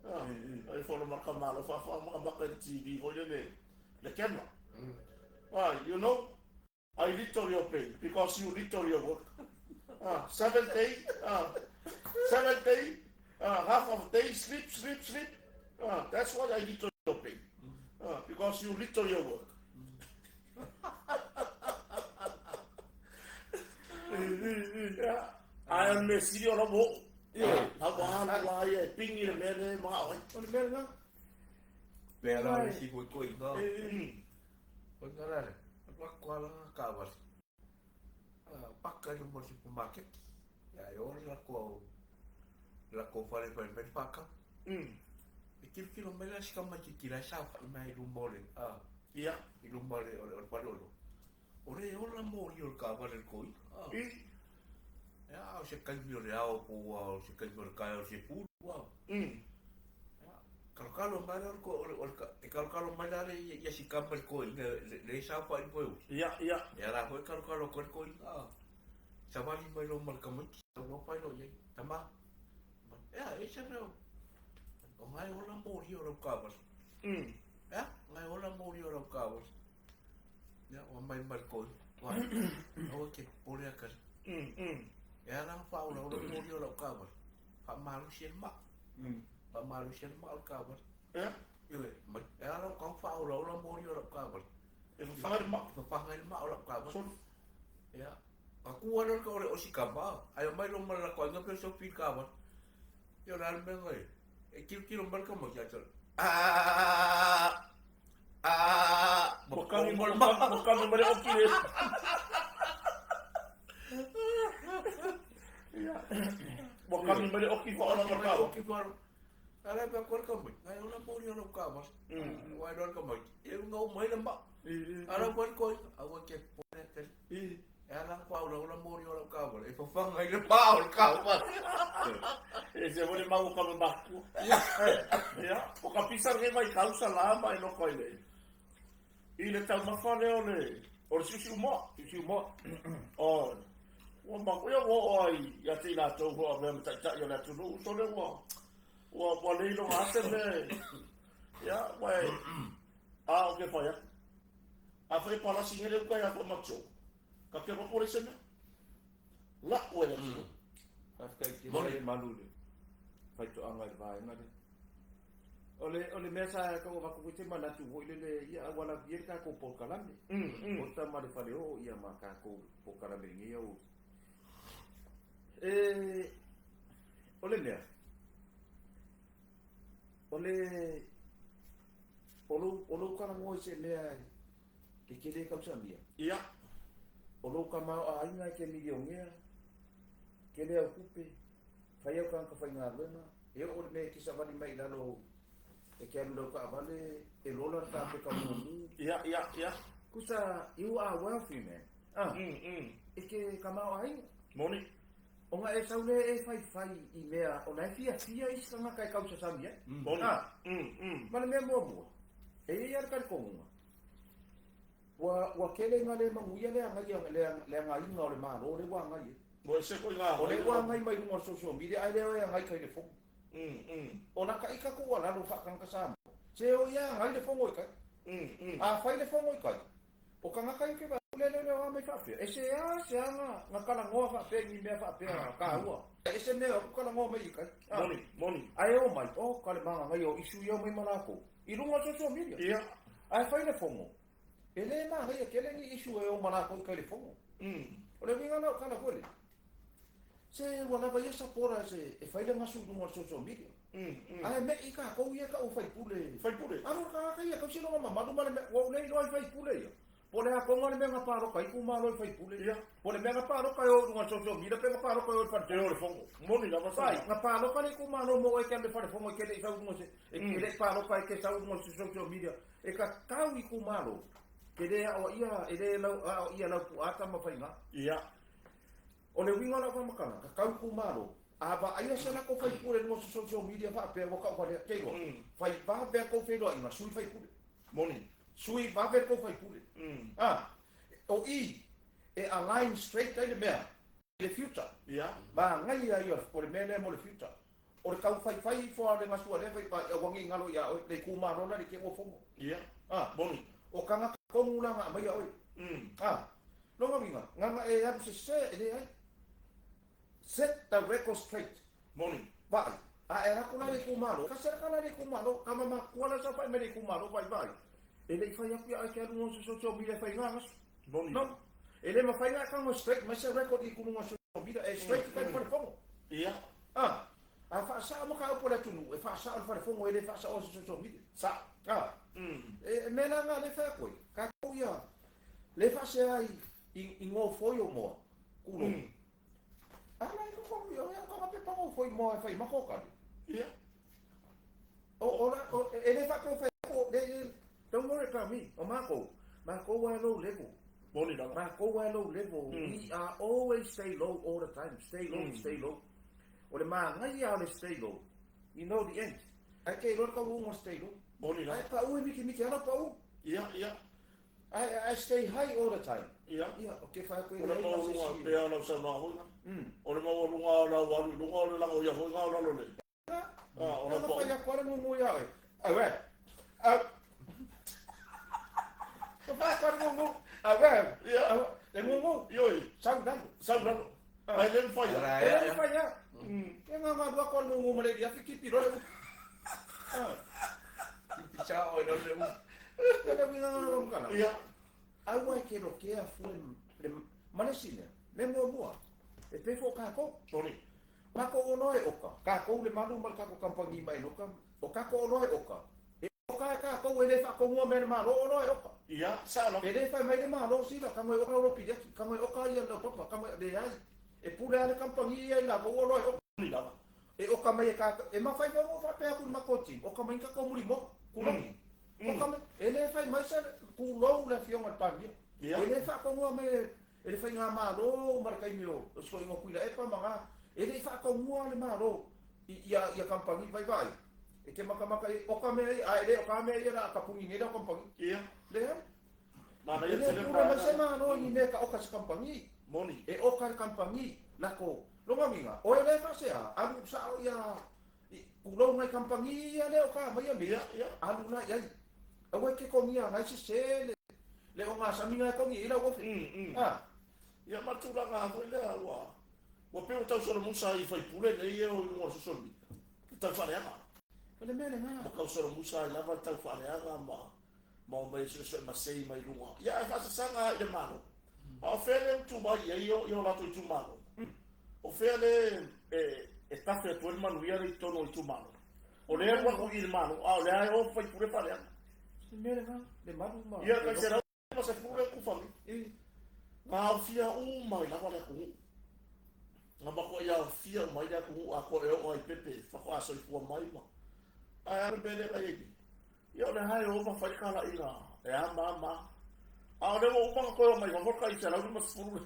I follow Makamalo for Makabakan TV or the camera. You know, I lit on your pay because you lit on your work. 7 days, 7 days, half of day sleep. That's what I lit on your pay. Because you lit on your work. Ai me si ora mo. Ha ba ye pingi le mele ma oi. O le mele na. pe la si ko ko no ko ngara pa ko la ka ba pakka yo mo supermarket ya yo la ko la ko fale pai paka. Kilo mela si kama kira sa mai rumore. Ia. Rumore o parolo. Ore ola mori o ka vale koi. Ya, se kalbio real o se kalbio kai o se pu. Kalau mana ko kalau mana ya si kampel ko le sa pa ko. Ia. Ya la ko kalau ko. Sa vali mai lo mal kamu. Sa lo pa lo ye. Tama. Ya, ese no. O ngai ola mori o kabas. Ya, ngai ola mori o kabas. Ya, o mai mal ko. Wa. O ke pole akas. Ya lang pa o mori o kabas. Pa malu sien ma. Pa malu sien ma o kabas. Ya. Yule, ya lang kang pa o mori o kabas. E fangar ma. Fangar ma o kabas. Ya. Aku ada ko o si kaba. Ayo mai lo mal ko nga so pi kabas. Yo ran ben ngai. Kilo mal ka mo ya chol. Bukan balik okey. Ya. Bukan balik okey ko orang berkau. Okey ko. Ala ba ko ka mo. Ay wala mo ni ka mas. Why don't ka mo. Eu ngau mai lamba. Ala ko awa ke pone te. Ala pa wala mo ni ka mo. E fa ngai le pa o ka mo. Ese boleh mau kalau baku. Ya, poka pisar que vai causa lama e no coile. Ile tau mafale ole. Or sisi mo. Oh. Wa baku ya wo ai, ya te la to ho ave mta ta yo la tu no so le wo. Wa le lo ase le. Ya, wai. Okay fa ya. Afre para singere ko ya ko macho. Ka ke ro por ese ne. La o le. Afkai ki malu le. Fai to anga vai ngade. Ole mesa ka o vaku te mana tu wo le ia wala bier ka ko por kalame. O ta mare fale o ia ma ka ko por kalame ngi o. Ole mea. Olo kana mo se mea ke le ka sambia. Ia. Olo ka ma ainga ke milionea. Ke le okupe. Fai o ka fai ngā lena. E o me ki sa vali mai lalo. E ke anu ka vale e lola ta pe ka mo. Ia. Kusa you are wealthy man. E ke ka ma ainga. Moni. O nga e saule e fai i mea o nai fia i sanga kai kausa sami e. Moni. Mana mea mua. E ia ka konga. Wa kele nga le manguia le anga inga o le mano o le wa ngai. Mo se ko nga. O le wa ngai mai mo social media ai le o ngai kai le fo. O na ka ika ko wala lo fa kan ka sama. Se o ia ngai le fo ngoi kai. A fai le fo ngoi kai. O ka nga kai ke ba le wa mai fa fe. E se nga kala ngoa fa pe ni me fa pe ka ua. E se me o kala ngoa mai kai. Moni. Ai o mai o kala manga ngai o isu yo mai malako. I lunga social media. Ia. Ai fai le fo ngoi. Ele na ngai ke le ni isu e o malako kai le fo ngoi. O le winga na kala ko le. Se wala vai esa pora se e fai le ngasu no social media. Ai me ika ko ia ka o fai pule. Aro ka ia ka sino mama do male o nei no fai pule. Pole a konga le nga paro kai ku malo fai pule. Ia. Pole me nga paro kai o no social media pe nga paro kai o fa Te o le fongo. Moni la va sai. Nga paro kai ku malo mo e ke ande fa fongo ke le sa mo se. E ke le paro kai ke sa mo social media. E ka kau i ku malo. Ke le o ia e le la ia la ku ata ma fai nga. Ia. O le winga la makana ka kau ku malo aba aia sana ko fai pule no social media fa pe ko ka le tego fai ba be ko fe do ina sui fai pule Moni. sui ba be ko fai pule o i e align straight to the man the future Ia. ba ngai ia o le mele mo le future o le kau fai fo le masu le fai ba o wangi ngalo ia o le ku malo na le ke mo fongo Ia. Moni. o kanga ko mula nga mai oi no nga nga e ya se ele ai set the record straight. Moni. Vai. Era ko na le kumalo. Kasi ka na le kumalo, kama makuala sa pa me le kumalo vai. Ele fai api a ke no social media fai ngas. Moni. No. Ele ma fai ka mo straight, mas se record i kumu social media e straight ka pa fongo. Ia. A fa sa mo ka po le tunu, e fa sa fa fongo ele fa sa o social media. Sa. E me na nga le fa ko. Ka ko ia. Le fa se ai i ngo foi o mo. Kuno. Ala ko ko yo ya ko ape pa ko foi mo fai makoka. Ia. Ele fa ko fai ko don't worry about me. O Mako wa low level. Boni da. Mako wa low level. We are always stay low all the time. Stay low. O le ngai ya le stay low. You know the end. Ai ke ro ka mo stay low. Boni da. Ai pa u miki ana pa u. Ia. I stay high all the time. Ia. Okay, fa ko. Ora mo lunga pe ala sa na ho. Ora mo lunga la wa lunga la o ya ho nga la lo le. Ora pa ya ko mo ya. Ai Fa ko mo. Ia. Le mo. Yoi. Sang dan. Ai len fa ya. Ele fa ya. Nga ba ko mo mo le ya fiki piro. Ciao, no se Ele vinga ngalo kana. Ia. Ai wa ke ro ke a fu le manesina. Le mo. E pe fo ka ko. Boni. Ma ko ono e oka. Ka ko le manu mal ka ko kampangi mai no kam. O ka ko ono e oka. E oka ka ko ele fa ko mo me ma lo ono e oka. Ia, sa lo. Ele fa mai ma lo si la ka mo oka lo pide. Ka mo oka ia lo topa ka mo de ai. E pule ale kampangi ia la ko ono e oka. Boni da. E oka mai ka e ma fai mo fa pe ku ma ko ti. Oka mai ka ko muri mo. Ku lo. Oka mai ele fa mai sa ku lo la fiong al pagi. Ele fa ko mo me ele fa nga ma lo mar kai mio. So ngo kuila e pa manga. Ele fa ko mo le ma lo. Ia kampangi vai. E ke maka oka me ele oka me ia ka pungi ngira kampangi. Ia. Le. Mana Ele ia pura ma se ma no ni me ka oka sa kampangi. Moni. E oka kampangi la ko. Lo minga. O ele fa se a. Alu sa ia pulau ngai kampangi ia le oka mai ia. Alu na ia. Awe ke ko mia ngai se le o nga sa minga ko ni ila wo. Ia matura nga ho le alwa. Wa pe tau solo musa I fai pule le ia o mo so soli. Tau fa ya. Ele me le nga. Ka solo musa la va tau fa ya ma. Ma mai so ma sei mai lunga. Ya fa sa sanga de mano. O fele tu mai io la tu mano. O fele e sta fe tu mano ia ri tono tu mano. O le wa ku il mano. Le ai o fai pule fa ya. Me le nga. Le manu ma. Ia ka sera ma se pule ku fa. Ma fia mai la va ku. Nga bako ia fia mai da ku ako e o I pepe fa ko aso fu mai ma. Ai ar bele ka ye. Ia le hai o ma fa kala ina. E a mama. A le mo ma ko mai va ka I sala ma sfuru.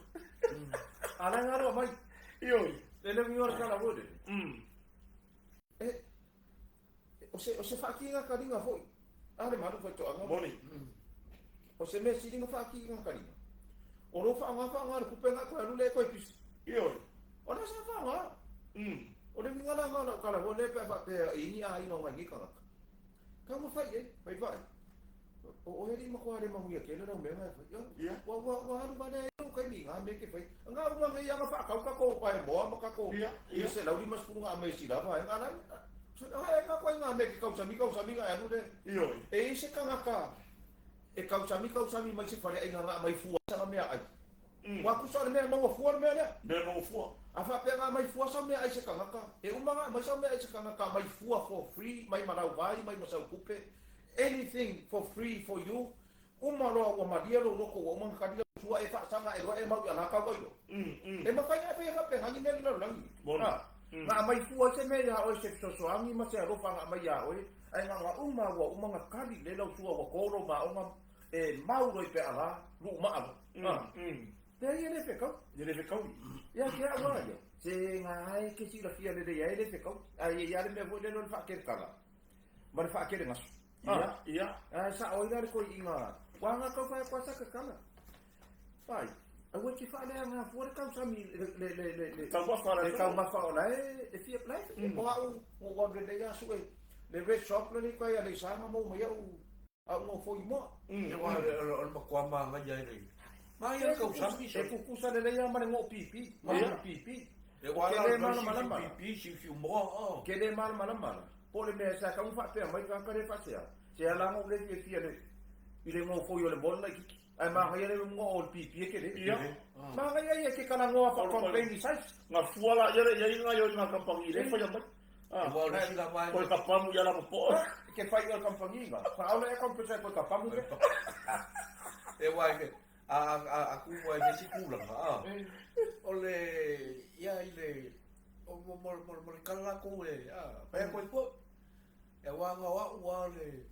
Ala nga ro mai. Io. Ele mi ora kala vode. O se fa ki nga karinga foi. Ale manu fa to anga. Boni. O se me si nga fa ki nga karinga. O ro fa nga ku pe nga ko lu le ko pis. Io. O na sa fa nga. O le nga la kala ho le pe fa pe ini a ino ngai ka. Ka mo fa ye, vai. O ele ma ko ale ma muia ke le no me nga fa. Ia. Wa aru ba le no kai ni nga me ke fa. Nga u nga ia nga fa ka ko pa mo ma ka ko. Ia se la uri mas pu nga me si la fa nga la. So ai nga ko nga me ke ka sa mi nga anu de. Io. E se ka nga ka. E ka sa mi mai se fa le nga mai fu sa me ai. Wa ku sa le me mo fu me le. Me mo fu. Afa pe nga mai fu sa me ai se ka nga ka. E uma mai sa me ai se ka nga ka mai fu for free, mai marau vai, mai masau kupe. Anything for free for you. Uma ro wa madia ro ko wa man ka dia tua e fa sanga e ro e mau ya na ka ko yo. E ma fa ya pe hangi ne lo langi. Nga mai fu se me ya o se so angi ma se ro fa nga mai ya o. Ai nga uma nga kali le lo tua wa ko ro ma o nga e mau ro pe ala ru ma ala. Te ia le fe ko. Ya ke agora yo. Se ngai ke si la fia le ya le fe ko. Ai ya le me vo le no fa ke kala. Ma fa ke ngas. Ia. Sa o ina ko inga. Wa nga ko fa sa ka kala. Pai. A wo ki fa le nga fo ka sa mi le. Ka wa fa Le ka ma fa la e fia plai. O wa de ya su e. Le red shop le ko ya le sa ma mo ya o. A mo fo mo. E wa o ma kwa ma nga ya ni. Ma ia ka usami e kukusa le ya ma ngo pipi. Ma pipi. E wa la pipi si mo. Ke le mal Po le me sa ka un fa pe mai ka le fa se. Se ala ngo le fia le. Ile ngo fo yo le bon la ki. Ai ma ga le ngo o pipi ke le. Ia. Ma ga ya ke kana ngo fa ko le ni sai. Nga fuala ya nga yo nga kampangi le fa ya mai. Wa le si la mai. Ko ka pamu ya la po. Ke fa yo kampangi nga. Fa ala e ko pe sa ko ka pamu. E wa ke a ku wa ke si ku la. ole ia ile o mo kala ko e pa ko po e wa le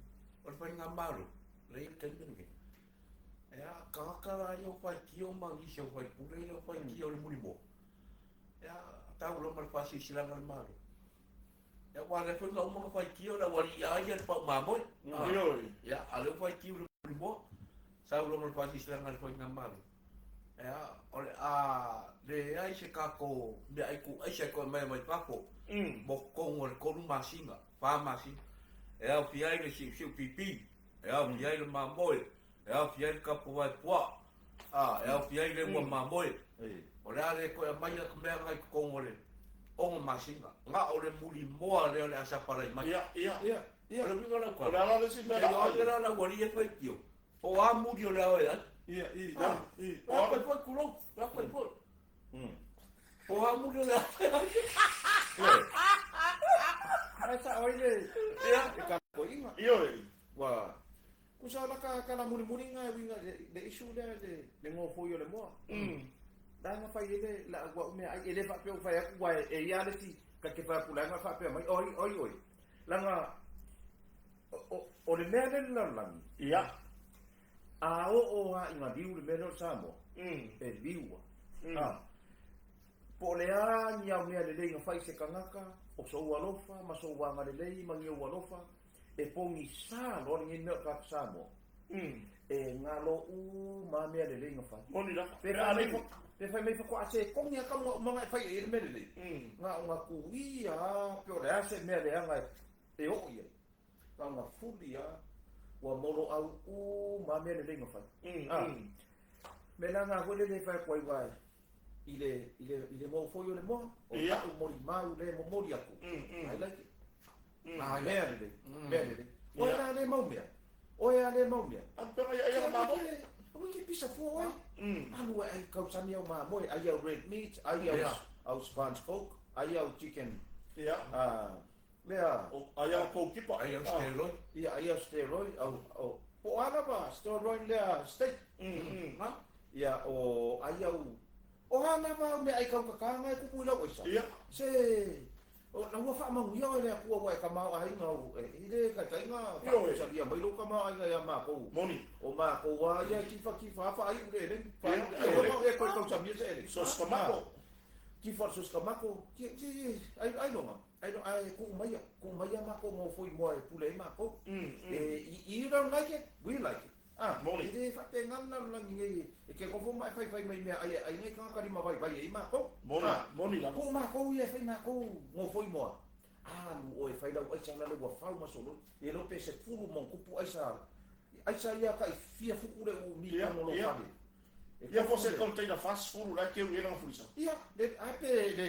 o pa nga malu le tenden ke ya kala yo pa kio ma ni se pa pure yo pa kio le mulimo ya ta ulo mal pasi silang al malu ya wa le fa mo pa kio la wa ya pa mamo ya ale pa kio le mulimo sa ulo mal pasi silang al pa nga malu ya ole le ai se kako me ai ku ai se ko mai kako mo ko ngol ko masinga pa masin ya fiai le si pipi ya fiai le mamoi ya fiai ka po vai po ya fiai le mo mamoi ole ale ko mai ka me ai ko ngol o masinga nga ole muli mo le asa para mai ya ole mi ngala ko ora la si me ya ole la wali e fa tio o amuri ole ole Apa kulo, apa pun. Kamu dah. Asa oile. Ya, ko inga. Wa. Kusala ka muni nga winga de issue de ngo foyo le mo. Danga fa ile la wa me ai ele fa pe fa ya wa e ya le ti ka ke fa pula nga fa pe mai oi. Langa o le me le la. Ya. O inga viu le meno samo. E viu. Po le a ni au mea le lei nga fai se kangaka, o so walofa, ma so wanga le lei, ma ngia walofa, e pongi sa lo ni ngia ka samo. E ngalo ma mea le lei nga fai. Moni la. Pe fai mei fa ase kongi ka mga fai e le lei. Nga kuia, pe o le ase mea le anga e o ia. Nga fulia, wa moro au ma mea le lei nga fai. Mela nga hole le fai koi wai. Ile mo foyo le mo. O ya mori mau le mo mori aku. I like it. Merele. Oya le mau mea. Ampera ya mamo. O ke pisa fo ai. Anu ai kau sani au ma moi ai au red meat, ai au sponge coke, ai au chicken. Ya. Lea. Ai au ko kipa. Ai au steroid. Ia ai au steroid au po ana ba steroid lea steak. Ia o ai au o hana ba me ai kau kakanga ku pula o isa. Ia. Se o na wa fa mangu ia le ku wa ka ma ai ngau ile ka tai nga fa sa dia mai lo ka ma ai ya ma ko. Moni. O ma ko wa ya kifa fa ai ule le. Fa ai ko ko sa mi se. So stomako. Kifa so stomako. Ai no ma. Ai ku mai ma ko mo foi mo pule ma ko. You don't like it? We like it. Moni. Ile fa te ngana lang ngi e ke ko fo mai fai mai me ai ngai ka ka ma vai ai ma ko. Moni la. Ko ma ko ia fai ma ko mo foi mo. Lu o e fai la ai sa la le wa fa ma solo. E lo pe se fulu mon kupu ai sa. Ai sa ia ka fia fuku le u mi no lo fa. Ia fosse container fast food la que era fulisa. Ia, de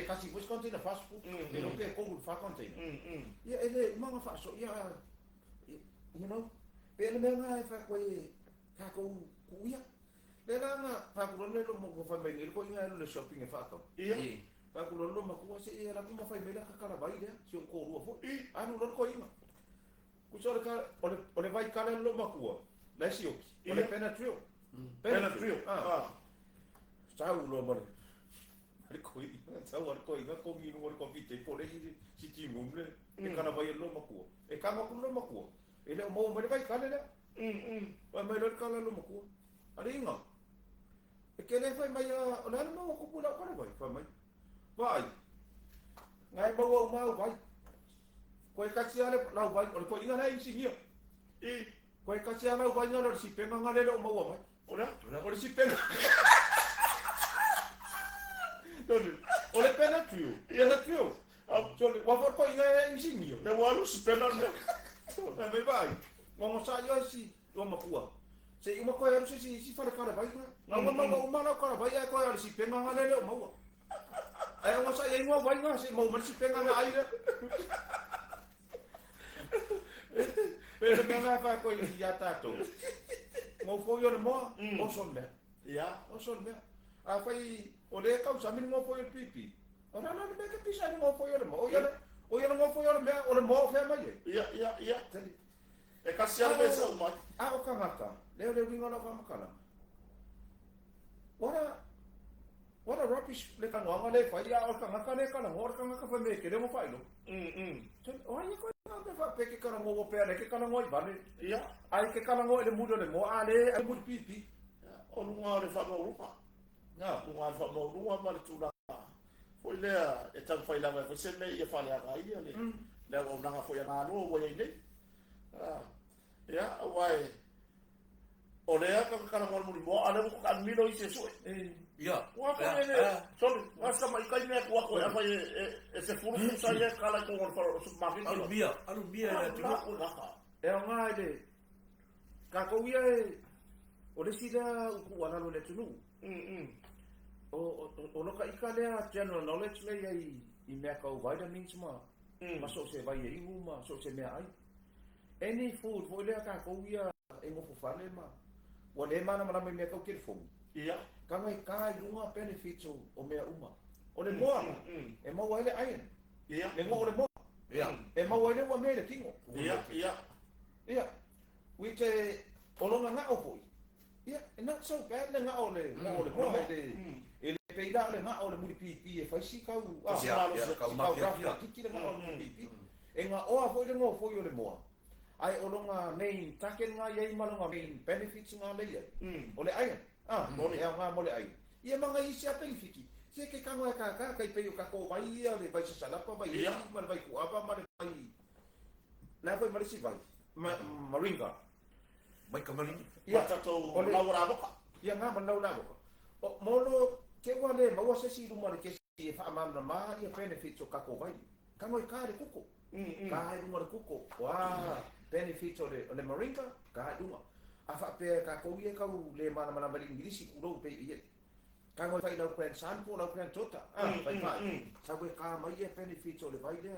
kasi pues container fast food. E lo pe ko fa container. Ia ele manga fa so ia you know. Pe le menga fa ko ka ko ia. Le na fa ko le lo mo fa me ko inga le shopping e fa to. Ia. Fa ko lo ma ko se era ko fa me la ka kala vai le si ko ru fo. Anu lo ko inga. Ku so ka ole vai kala lo ma ko. La si o. Ole pena trio. Trio. Sau lo mo. Sau ko inga ko mi no ko vite po le si ti mumle. E kana vai lo ma ko. E kama ko lo ma ko. Ele mo mo vai kala le. Wa mai lo kala lo ma ko. Ali inga. E ke le fai mai o le mo ko pula ko le vai fa mai. Vai. Ngai mo mau vai. Ko ka sia le la vai ko inga na insinia. Ko ka sia na vai no si pe nga le lo mo vai. Ora si pena. Ole pena trio. Ia na trio. Sole wa for ko inga insinia. Me walu si pena me. Me vai. Mo sa yo si lo ma kua. Se uma ko era si fa ka vai na. Na ma na ka vai ko era si pena nga le lo mo. Ai mo sa ye mo vai nga si mo si pena nga ai le. Pero me na fa ko ya tato. Mo foi o mo o son me. Ya. O son me. A fai o le ka sa min mo foi o pipi. Ora na me ka pisa mo foi o mo. O ia mo foi o me o mo fe mai. Ia. E kasi ala me sa uma. O ka maka. Le winga na ka maka. Ora what a rubbish le ka nganga le fai ya o ka ngaka le ka na ngor ka ngaka fa me ke le mo fai lo o ai ko na fa pe ke ka ngo wo pe le ke ka ngo ba ne ia ai ke ka ngo le mudo le mo ale ai mu pipi o lunga le fa mo rupa na lunga fa mo lunga ma le tula foi le e tan fai la fa se me ia fa le aga ia le o nanga foi na no wo ia nei ia wai o le ka ka ngol mu mo ale ko ka mino i se so Ia. wa ko ne sorry wa sa mai kai me ko ko ya fa e se furu sa ia kala ko ngol fa su ma ki Alu bia na tu. ko na e nga le ka ko ia o le sida ku wala lo le tunu o no ka ikale general knowledge le i me ka vitamins ma ma so se vai e ma so se me ai any food vo le ka ko ia e mo fo fale ma o le mana mana me ka ke fo ia ka ngai ka lunga benefits o me uma o le moa e mo wa le ai ia le mo le mo Ia. e mo wa le wa me le tingo ia which o longa nga o foi ia not so bad le nga o le mo ele peida le nga o le muri pi e fai si ka u ka kiki le nga o le pi e nga o foi le ngo foi o le moa ai o longa main taken nga ye malonga main benefits nga le ia o le ai mo le nga mo le ai ia manga isi a benefiti se ke ka nga ka kai pe ka ko vai ia le vai sa lapa vai ia ma vai ku apa ma le vai na foi ma le si vai maringa Mai kamali. ia tato laura boka ia nga man laula bo o molo ke wale ma wa se si lu ma le ke si fa ma na ma ia benefits o ka ko vai ka ngoi ka le kuko ka hai lu ma le kuko wa benefits o le maringa ka hai lu a fa pe ka ko ie ka le ma na ma le inglisi ku lo pe ie ka ngoi fai na kwen san ko na kwen tota fai sa we ka ma ie benefits o le vai le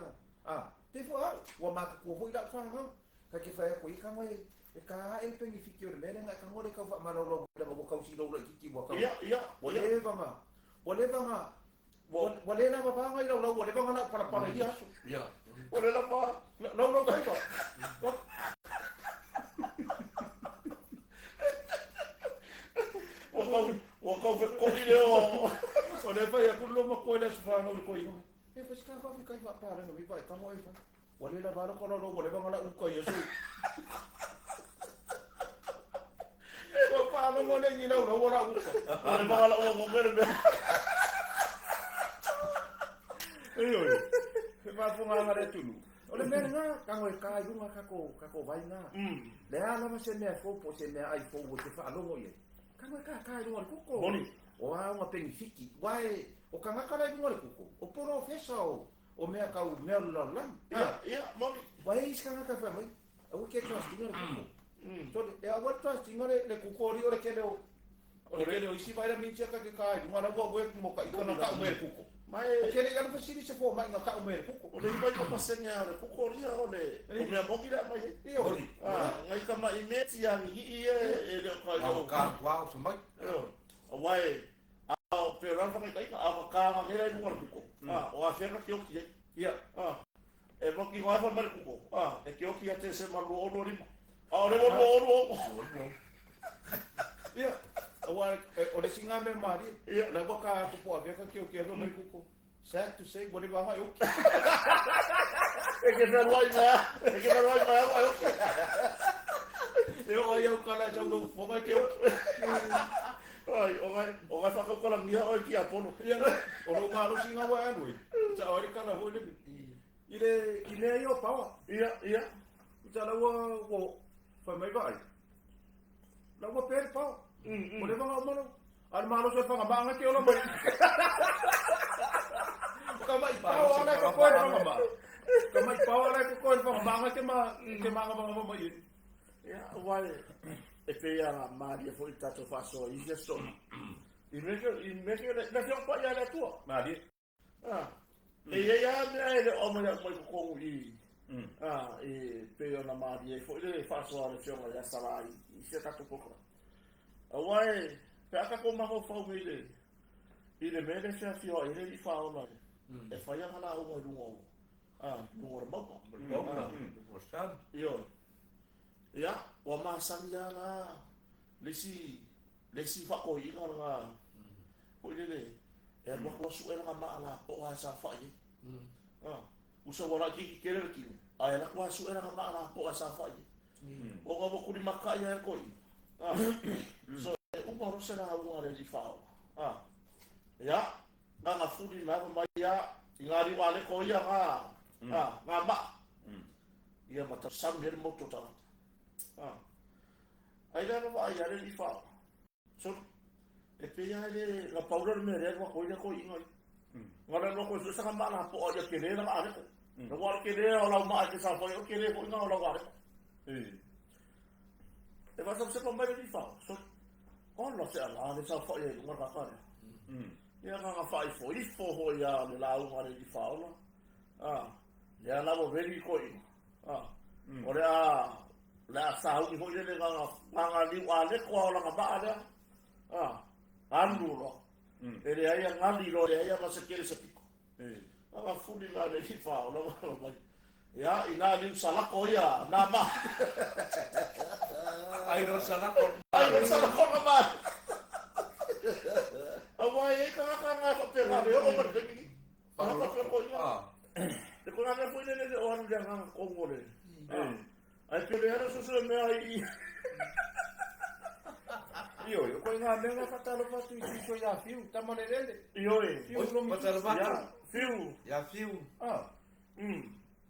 te fo wa ma ko ho ida fa ha ka ke fa ko i ka ngoi e ka e pe ni fikio le mena ka ngore ka fa mana lo da mo ka si lo le ki wa ka ia wale banga wale na ba ngai lo wale banga na para ia Ia. ole la pa no kai ka o ko ile o ole pa ya ku lo mo ko le fa no ko i e fa ska fa kai fa para no vi vai ka mo e fa wale la ba ko lo wale banga na u ko yesu ko pa no mo le ni no wala u ole ba la o mo mere e va fu ma mare tulu ole mena nga ka ngoi ka i nga ka ko vai nga le ala ma se me fo po se me ai fo wo te fa lo mo ye ka ngoi ka i nga ko Boni. o a nga benefiti wai o ka nga ka i nga ko o professor o me ka u me lo la ia mo wai ska nga ka fa mai o ke trust nga ko so e a what trust nga le ku ko ri o le ke le o isi vai la min che ka ka i nga na wo mo ka i ka na ka me ku mai ke le ga fa si se fo mai nga ka me ku o le vai ko pasenya le ko ria o le o me mo kila mai Io, ngai ka mai meti ya ni e le Au ka ka wa so mai. o vai a pe ran fa kai ka a ka ma ke le mo ko o a fe ka ki o ki ia e mo ki wa fa mar ko e ki o ki ate se ma lo o ri a le mo ia o le singa me mari ia la boka ko po ave ka ki o ki no me ku sad to say what about o e ke na loi ma eu eu kala jau no fo mai ke o ai o vai fa ko la mia o ki a pono ia o no malo singa wa anu sa ori kala ho le ile yo pa ia ta la wo fa mai vai la wo per pa o le vanga malo al malo se fa ba nga ke o la mai ka mai pa o la ko ko ma ka mai pa o la ko ko fa ba nga ke ma mai ia vai e pe ya Maria foi tato faso i je so i me ke na ke pa ya la tua mari e ya me o me mo ko i e pe na Maria foi le faso ale fio ya sala i se tato poco vai pe aka ko ma ko fa me le me le se fio ile i fa ona e fa ya hala o mo no mo Mo san. Yo. Ya, wa masanya na lesi fa ko inga nga. Ko ile E mo ko su era ma ala po sa fa ye. Usa wala ki kere ki. Ai la ko su era ma ala po sa fa ye. O ko ko ni maka ya ko. So o mo se na o ngare di fa. Ya, nga fudi na ma ya ngari wale ko ya nga ma. Ia mata sam der moto ta. Ai la va ya di fa. So e pe ya le la paura me re ko ya ko inga. Ngara no ko su sa ma na po ya kere na ale ko. No wa kere ala ma ke sa fa yo kere ko na ala wa. E va sa ko ma di fa. So on lo se ala le sa fa ye ngara ka. Ia nga fai foi ho ya le la u ngare di fa ola. Ya la vo veri ko i. Ora la sa u ho le nga li wa le ko la nga ba ala. Andu lo. Ele ai ngali lo le ai ma se kere se piko. Nga fuli la le di fa ola. Ya ina li sala ko ya na ma. Ai ro sala ko. Ai ro sala ko ma. Awai ka ka pera le o per ki. Ka ka ko ya. Te ko na foi le o anu nga ko ngole. Ai pe le era so me ai. Io ko nga me nga fatalo pa tu so ya fiu ta manerele. Io Fiu no Patalo ba? fiu. Ya fiu.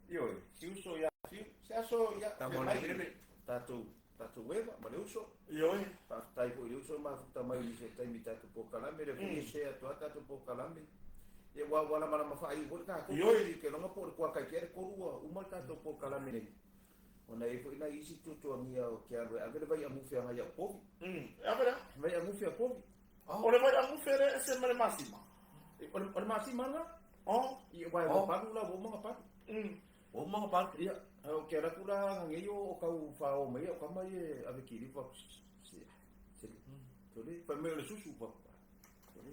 Io fiu so ya fiu. Se aso ya. Ta manerele. Tatu weva, ma le uso. Io Tai ko le uso ma ta mai se tai mi tatu po kalame le ko se atu tatu po kalame. E wa wala mala ma fai ko ka ko ke no po ko ka ke ko ua uma tatu po kalame ne. Ona e ko ina isi tutu mia o ke aro ave vai amu fe ya po. É verdade. Vai amu fe po. Ora vai amu fere esse mare máxima. Ora máxima na. I vai pa la bo ma pa. O mga pa. Ia, o ke ara kula ngeyo o kau fa o mai o kama ye ave kiri pa. Tole, pa me le susu pa. Tole.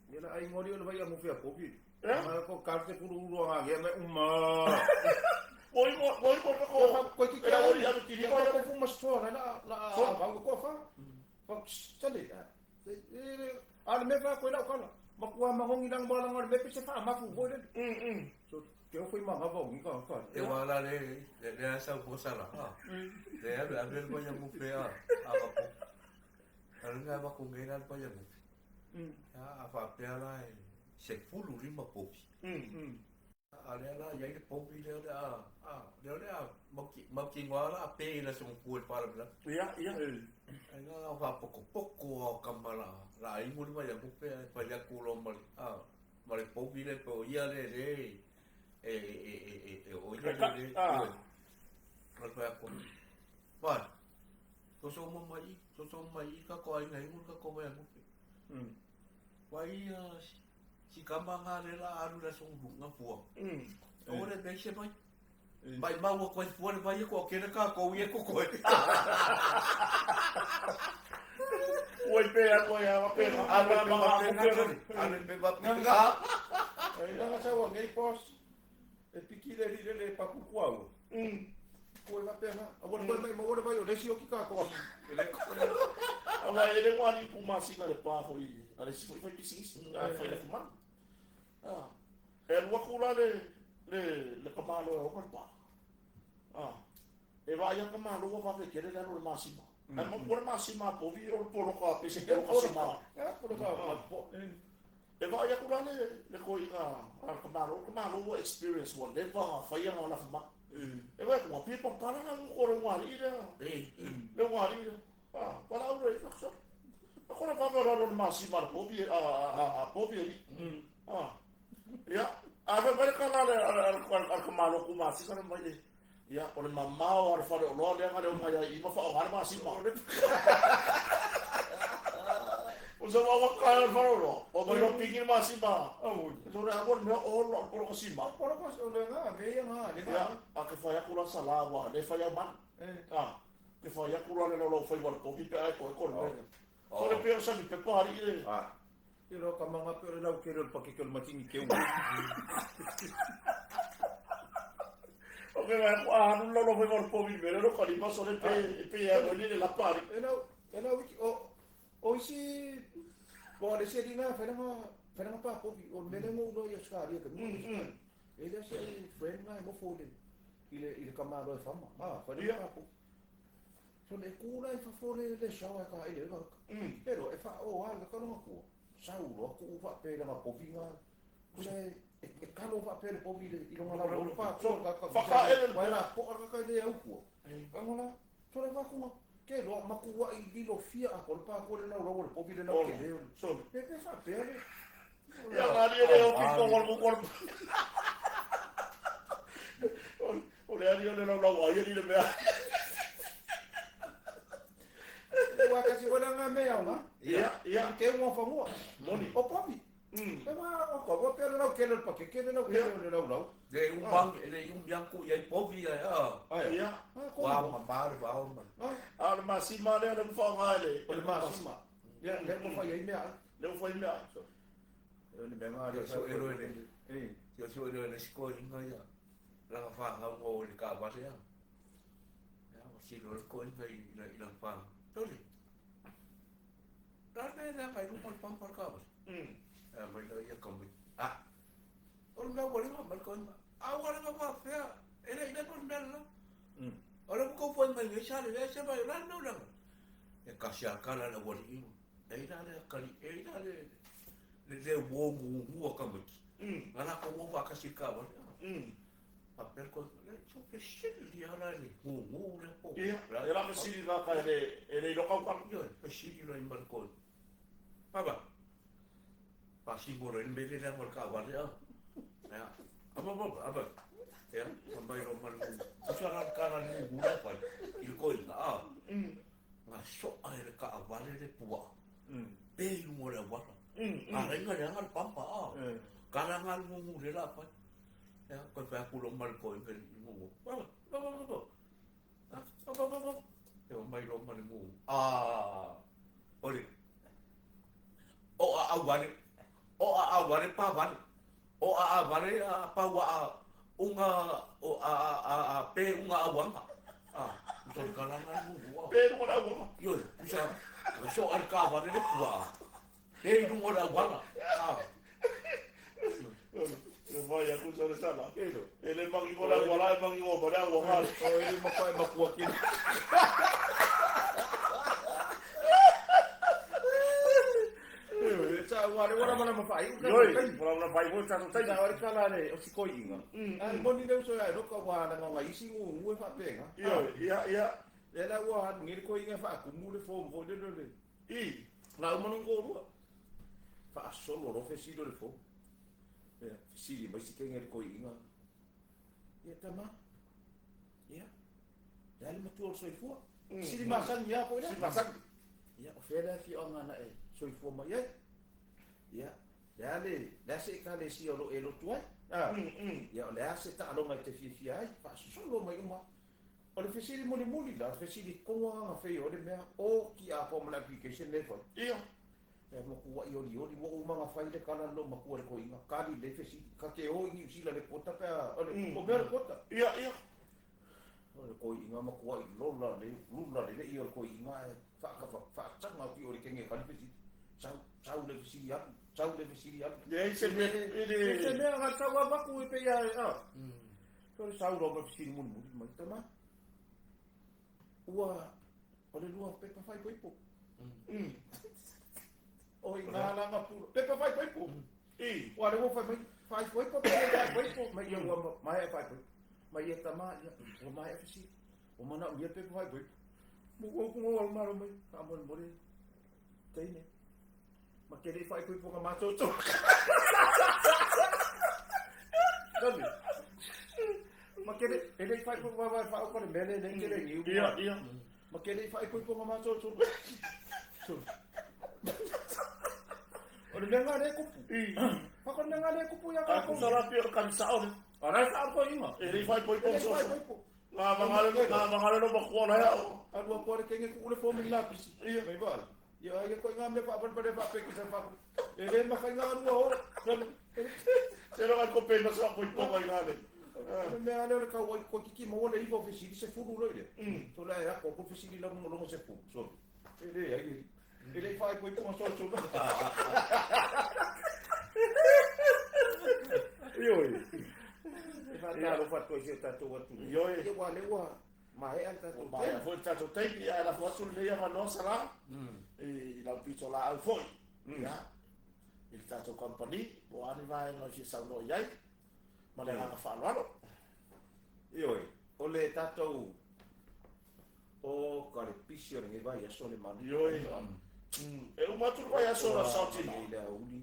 Ia ai ngori o vai amu fe po pi. Ma ko karte kuru ro nga ge me uma. Oi ko ki era ori ave kiri ko ko fuma stora na ba ko fa. Pa tole. Ala me fa ko la kala. Ma ko ma hongi nang bola ngor me pe se fa ma fu bo le. So que eu fui mamar alguém com a E wala le sa ko sala. Le ave ko ya mu fe a ka po. Ala nga ba ko ngira pa ya mu. Ya apa pe ala se fulu lima popi. Ale ala ya ke popi le le ma ki wala pe la son pu pa la. Ia. Ai nga fa poko kamala. La i mu ba ya mu pe pa ya ku lo mal. Mare popi le po ia le oiga le ra ko ba so mai ka ko ai ngai ka ko mai mu wai si kamba nga le la aru la song nga pu ore be se mai bai ma wo ko fu bai ko ke ka ko ye ko Oi pe a ko ya pe ala ma ale be ba nga. Ai nga sa wa ngai pos. E piki le le papu kwao. Ko va pena. Agora vai o desi o ki ka ko. Ama ele wani ku masina le pa ho i. Ale si foi pisi foi le fuma. E lo kula le kamalo o ko pa. E vai a kamalo o va pe kere le no masima. Ma por masima po vi o por ko pe se ke o masima. Por ka. E vai a kula le ko i ka kamalo experience one le va fa ia na fuma. E vai ko pi pa para na ko ro wali le. Le wali. Para o re fa. Agora vai para o máximo a pobre. Ya, a ver canal al kamalo ku masima na mai. Ya, o mamá o fa o lo le ngale o mai i fa o har masima. Usa wa ka faro o mai no pingin masima. So re agora me o lo por masima. Por ko so le nga ge nga le Ya, a que fa ya kula salawa, le fa ya man. Que fa ya kula le lo fa igual ko pi pe ko le. So le pe sa mi pe pari le. Pero ka mga pero la kero pa ki kel matingi ke u. O que va a non lo fa igual ko pi pero lo ka li paso le pe ya no le la pari. Ena o si bo le se dinga fa na Fena pa ko o mele mo no ya skari ka. Ele se friend na mo fole. Ile kamaro e fama. Fena pa ko. So le kula e fa fole le shawa ka ile ka. Pero e fa o alga ka no ko. Saulo ko fa pele ma povinga. Kule e kalo fa pele povile i longa la pa so Faka ele wala po ka de au ko. Ngola so le va ko ke lo makua i dilo fia a ko pa ko le na ro po vile na ke le so pe fa pele ya ngari ele o piko ngol o le ari ole no wa ye ni le mea wa ka si wala nga me au na ya ke mo fa mo moni o povi pe ma o ko pe le no ke le pa ke le no ke le no de bang ele bianco e povi ya wa mamar va on al masima le fa ngale o le masima ya le mo fa ye me a le fa me so le me ma yo so ero ele yo so ero ele sco inga ya la fa ha mo le ka va ya o si lo ko in vai la fa tole tarde da vai un pam par ka mai lo ya kom o me wori ma mal kon awara ma fa fea ele ina kon bella ora ko foi mai me chale le se vai la no la e ka sia kala la wori e ina le kali e ina le wo mu ka mo ana ko mo va ka si ka wa a per ko le so che scegli ala le mu le po era me si la ka ele lo ka ka yo e si lo in balcon baba pasti boro in bele la ka wa ya apa ya sampai roman usaha kana ni gula pa il koina ma so ai ka avale de pua pe mo le wa ara nga nga pampa kana nga mu le la pa ya ko pa ku lo mal ko pe mu yo mai lo mal mu ori aware pa van o avare pa wa unga o pe unga awanga so kana nga mu pe mo la wa yo bisa so al ka va de pua pe no ora wanga le vai a kusa le sala ele mangi ko la wala mangi o ba da wa o ele mo fa ma ku ki sa wa le ora mana ma fai u ka para vai vo sa sai da ora kala le o si ko inga an mo ni le so ya no ka wa na nga isi u fa penga ya le la wa ngir ko inga fa ku mu le fo mo de le la mo no go fa solo lo fe si do le fo si ma si ke ngir ko inga ya tama ya le ma tu so fo si ma san ya ko si pasak ya o fe la fi o ngana e so fo ma ya ya le se ka le si o lo tuai ya le se ta lo mai te fi ai fa solo mai uma o le fesili muli la fesili ko nga fe o le mea o ki a formula application level mo ku wa yo mo uma nga fai le kana lo ma ku ko inga kali le fesili ka ke o ni sila le kota pa o le kota o le ko inga ma ku wa lo la le yo ko inga fa tsanga ki o le kenge kali fesili sau le fesili ya ya se me nga tsawa ba ku pe ya so sau ro ba fesili muli mai tama ua o le lua pepa fai koipo o ina la nga puro pepa fai koipo ua le fai fai koipo fai koipo mai ia ua mai fai koipo mai ia tama o mai fisi o mana ia pepa fai koipo mo ko o maro mai ka mo mo teine ma ke le fai koipo ka mato to dami ma kele ele fai ko va ko le mele le kele ni ma kele fai ko ma so o le nga le ko pa ko nga le ko ya ka ko sara pio kan sao ara sa ko inga ele fai ko so nga mangalo no ba ko na ya alwa ko ke nge ko le fo mi lapis mai ba ya ko nga me pa pa pe ki sa pa ele ma ka nga no se lo al ko pe no sa ko ko nga le me ale o ka ko ki mo le ibo fisi se fulu lo ile to la ya ko fisi la mo se fu so ele fai ko so Ioi. Ia lo fatto isi tatu watu. Ioi. Ia wa lewa. Mae al tatu. Mai foi tato tei ia la foto le ia no sala. E la pito la al foi. Ya. Il tato company, bo ani vai no si sa no iai. Ma le ha fa lo. Ioi. Ole tatu. O kare pisio nge vai a sole manu. Ioi. E o matu vai a sola sautina. Ile uli.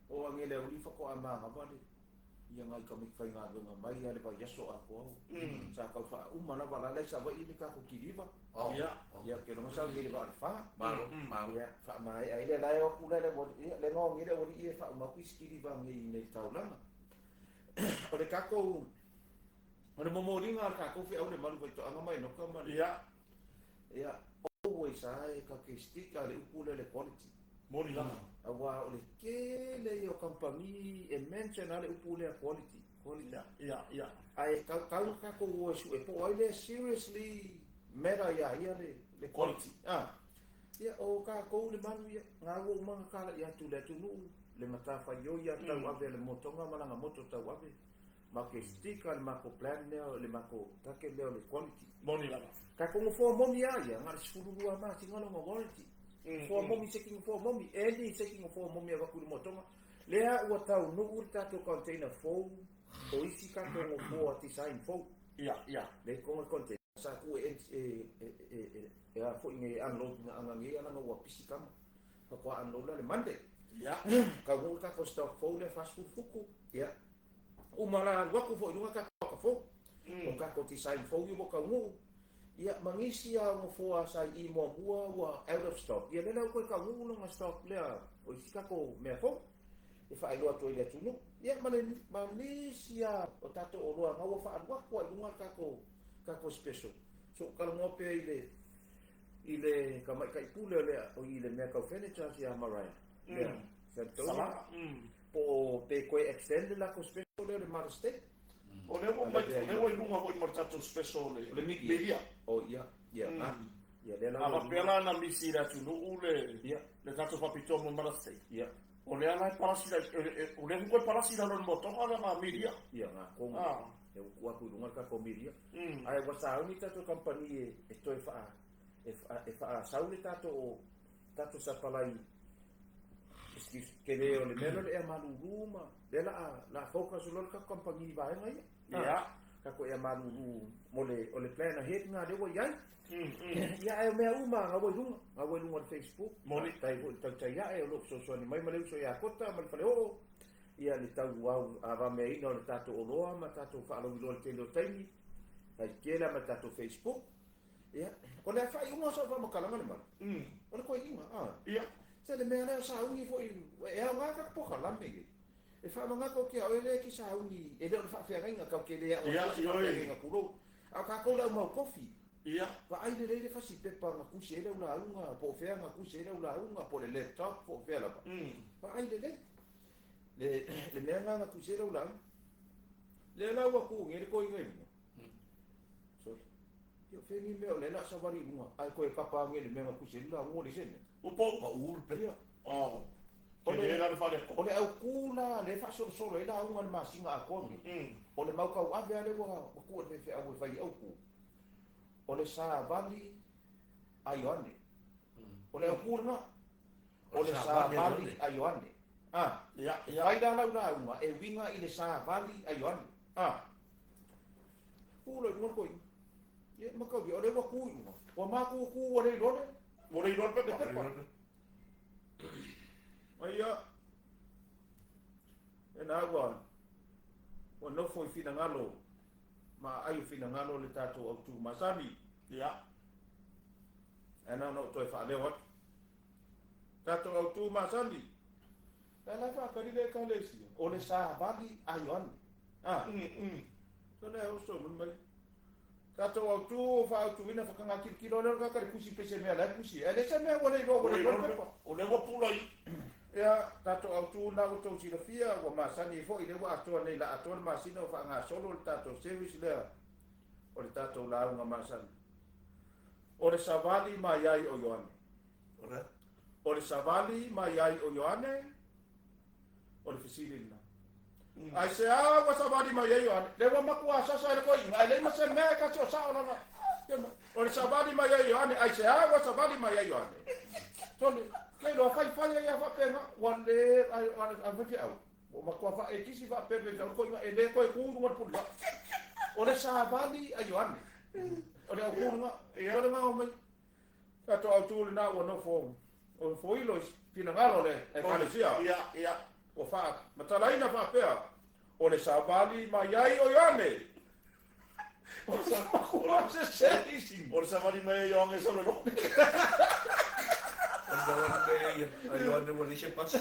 O angele uli fa ko ama ngabale. Ia ngai ka mik fai ngā dunga mai ale pa yaso a ko. Sa ka fa umana bala le sa wa ini ka ko kiriba. Ya. Ya ke no sa ngi ba fa. Malu. Ya fa mai ai le lai o kula le bo le no ngi le o i fa ma ku skiriba ngi nei taulanga. O le ka ko Ona mo ringa ka ko fi au le malu to anga mai no ka mai. Ya. Ya always ai ka ke stika le upule le quality. Mori lana. Awa o le kele o company e mention ale upule a quality. Ya. Ai ka ko o su e po ai le seriously mera ya le quality. Ya o ka ko le manu ya nga o manga kala ya tu le tu le mata fa yo ya tau ave le motonga malanga moto tau ave. Ma ke stika le mako plan le mako take le quality. Mori lana. Ka ko mo fo mo ya nga sfuru lua ma tingalo mo quality. For mommy checking for mommy, Andy checking for mommy ava kuri motonga. Lea ua tau no urta to container fo, o isi ka ko mo ati sign fo. Ya. Le ko container sa ku a fo nge unload na anga nge ana no pisi kama. Ka ko unload le mande. Ya. Ka mo ka ko stock fo le fast food fuku. Ya. O mala wa ko fo lunga ka fo. O ka ko ti sign fo yo ka mo. Ia mangisi a mo foa sa I mo bua wa out of stock. Ia lena ko ka ngulu nga stock lea o sika ko me fo. E fa ilo to ile tunu. Ia Malaysia o tato o loa ngawa fa adwa ko lunga ka ko special. So kala mo pe ile ka mai kai pule le o ile me ka furniture sia Mariah. Ia. Sala. Po pe ko extend la ko special le Marste. O le mo mai le o lunga ko martato special le media. Oh ya. Ya le la. Ava pela na misira tu no ule. Ya. Le tato papito mo marase. Ya. O le ala parasira o le ko parasira no motonga na media. Ya nga ko. Eu ku lunga ka ko media. Mm. Ai wa sa uni tato company e to e fa sa uni tato sa palai. Che le meno le maluruma. Le la focus lo ka company va ngai. Ya. Ka ko e maluru mo le o le plan ahead nga le wa yai. Ya e me uma nga wa lunga Facebook. Moni Tai ya e lo so ni mai male so ya kota mal fale o. Ia le tau wau ava me ino le tato o loa ma tato wha alo ilo le telo taimi. Kai kela ma tato Facebook. Ia. O le whai unga sa wha makalanga le mara. O le koe inga. Ia. Se le mea leo sa ungi fo i. E au ngaka poka lamege. E wha mangako kia o ele ki sa ungi. E leo le wha whia inga kau ke lea. Ia. Inga kuro. Au ka koula umau kofi. Ia. Wa ai le leile fasi pepa nga kusi ele ula unga. Po whea nga kusi ele ula unga. Po le laptop. Po whea lapa. Wa ai le leile. Le mea nga kusera ula le la wa ku ngere ko ngai so yo feni me le la savari mua ai ko e papa ngere me nga kusera ngo le sene O po o ur pe. Oh. O le la fa le. o le au kula le fa so le la unga ma singa a ko o le mau ka wa ve ale wa ku le fe au vai au ku o le sa vali ai one o le au kula o le sa vali ai one Ya. Ai da la uma e winga I le sa vali ai on. Ku le mo ko. Ye ma ka vi ore wa ku. Wa ma ku ore ro. Mo le ro pe pe. Ai ya. E na wa. O no foi fina ngalo. Ma ai fina ngalo le tato o tu masami. Ya. E na no to fa le wat. Tato o tu masami. Ela fa ka rile ka lesi. O le sa vali ai on. So le o so mun mai. Tato o tu fa tu vina fa kanga kilo le ka kusi pese me la kusi. Ele se me wole ro O le wa pula I. Ya tato o tu na o to si fia wa masani fo ile wa ato nei la ato ma sino fa nga solo le tato service le. O le tato la nga masani. O le sa vali mai ai o Yohane. Ora. O le sa vali mai ai o Yohane. o le fisili na ai se awa sa vali mai ai ane le wa makua sasa le koi ai le ma se me ka so sa ona o le sa vali mai ai ane ai se awa sa vali mai ai ane so le lo fai ia fa pena wale ai vai au o makua fa e kisi fa pepe ka koi e le koi ku ngor pula o le sa vali ai ane o le ku nga e o le nga o mai ka to au tu na o no fo o foilo pina ngalo le e kalesia ia o fa matalaina fa pea o le savali mai ai o yane o sa ko se sesi o le savali mai o nge solo no Ai ane mo se pasa.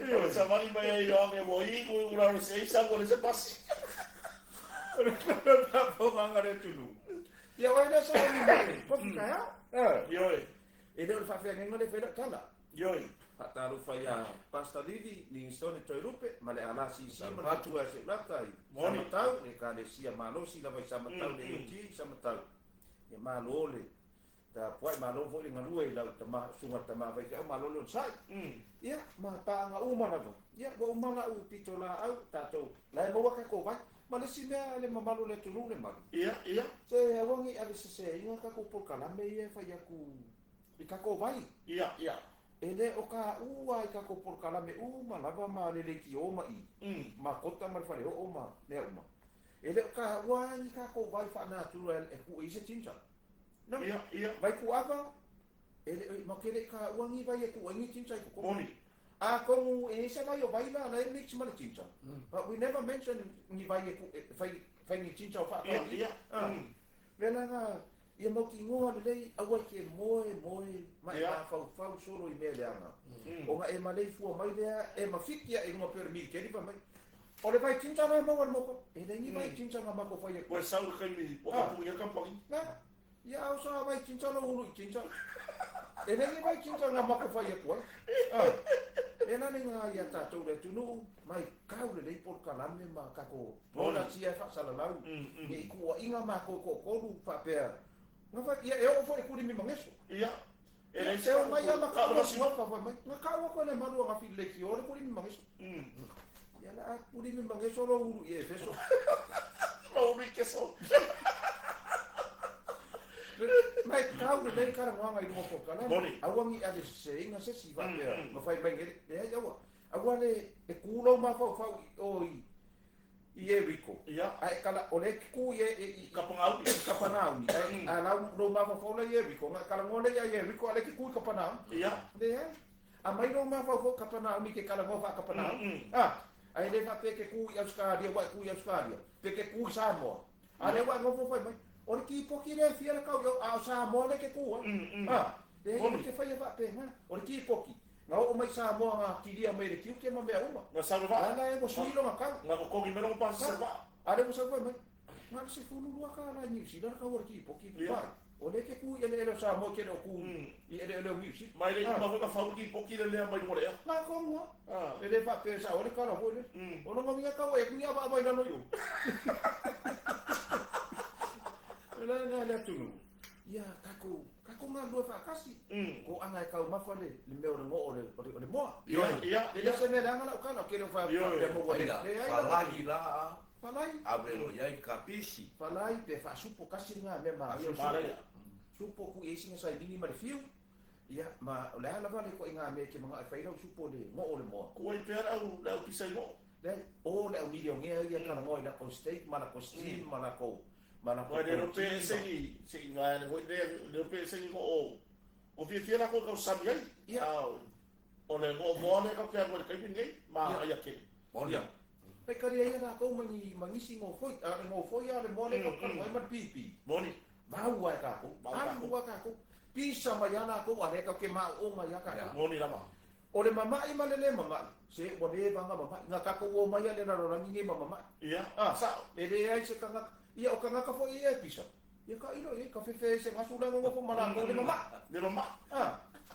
o le savali mai o nge mo i ku ura no se isa o le se pasi ta po mangare tulu ya wa na sa ni mai ko ka ya yoi e le fa fe ngale fe kala yoi Hataru faya pasta lili ni stone toi rupe ma le ala si Salvatu. se latai Moni. tau e ka le sia malo si la vai sama tau le ki sama tau e malo le ta puai malo vo le ngalu e la ta ma sunga ta ma vai ka malo le sai ia ma ta nga uma na ia go uma na u pitola au ta to la mo wa ka ko vai ma le si le ma malo le tulu le ma ia se awongi ale se inga ka ko por kala me e fa ya ku ka ko vai ia ele o ka ua i ka ko por kala me uma lava ma le ki o ma i ma kota ma fare o ma le uma ele o ka ua i ka ko vai fa na tu e ku i se tincha no ia vai ku ava ele ma kele ka ua ni vai e ku ni tincha i ko moni a ko e se vai o vai la le mix ma le tincha but we never mention ni vai e ku fai ni tincha o fa ia vela na ia mo ki ngoa le awa ke moe mai Ia. ma fau solo i mele anga o nga e ma le fu mai le e ma fikia e ngo per mi ke ni pa mai o le vai tinta na mo mo e le ni vai tinta na ma ko fai o sau kai mi o ka pu ia ka pai na ia o sa vai tinta na ulu tinta e le ni vai tinta na ma ko fai ko e na ni nga ia ta to le tunu mai kau le por kalame ma ka ko bona sia fa sala lau ni ku inga ma ko lu pa per nga fa ia e o foi ku mi mangeso ia ele se o mai ama ka o sua pa mai nga ka o ko le malu nga fi le ki o ku mi mangeso ia la ku mi mangeso lo uru e feso o mi ke so mai ka o le ka nga nga i mo ko kala Moni. awangi ade se nga se si va pe ma fai bangere e ia wa agwane e ku lo ma fa o i e riko ia ai kala ole ku e ka pangau kapanau ni a la no ma fa fola ye riko nga kala ngole ye riko ale ki ku kapanau ia de a mai no ma fa fo kapanau ni ke kala ngo fa kapanau ai le fa pe ke ku ya skadia wa ku ya skadia pe ke ku samo ale wa ngo fo fa mai o ki po ki le fiera ka yo a samo le ke ku de ke fa ye fa pe ma o ki po ki nga o mai samo nga ki dia mai le ki ke ma me uma na sa va ana e mo suilo nga ka na ko ki melo pa sa va ada mo sa fa mai nga se fulu lua ka la ni si dar ka o ki po ki pa o le ke ku ele sa mo ke no ku i ele wi si mai le ma ka fa ki po ki le mai mo le na ko mo ele fa pe sa o le ka la ho le o no ngi ka o e ku ya ba ba no yo ele na le tu ya kako nga lo fa kasi ko anga ka ma fa le me o ngo o le mo ia ele se me danga la ka no ke no fa mo Ai la. Palagi la. palai Abelo ia i kapisi. palai pe fa supo kasi nga me ma yo supo ku e singa sai dini ma le fiu ia ma le ala vale ko inga me ke mga faira supo le mo o le mo ko i pera au la ki sai mo le o le video nge ia kana mo ina ko state mana ko stream mana ko Wa le rope sengi nga ho le rope sengi ko o fi fiera ko ka sabi ai Ia. o le ngo mo le ka ka mo ka ni ma ia ke Olia. pe kari ia na ko mangi singo foi mo foi ale mo le ko mai ma pipi moni mau wa ka ko mau wa ka ko pisa ma yana ko ale ka ke ma o ma ya ka moni lama o le mama i malele mama se o le vanga mama nga ka ko o mai ale na ro rangi mama ia sa ele ai se kanga ia o kanga ka fo ia pisa ia ka ilo ia ka fefe se masula ngo fo mala ngo le mama le mama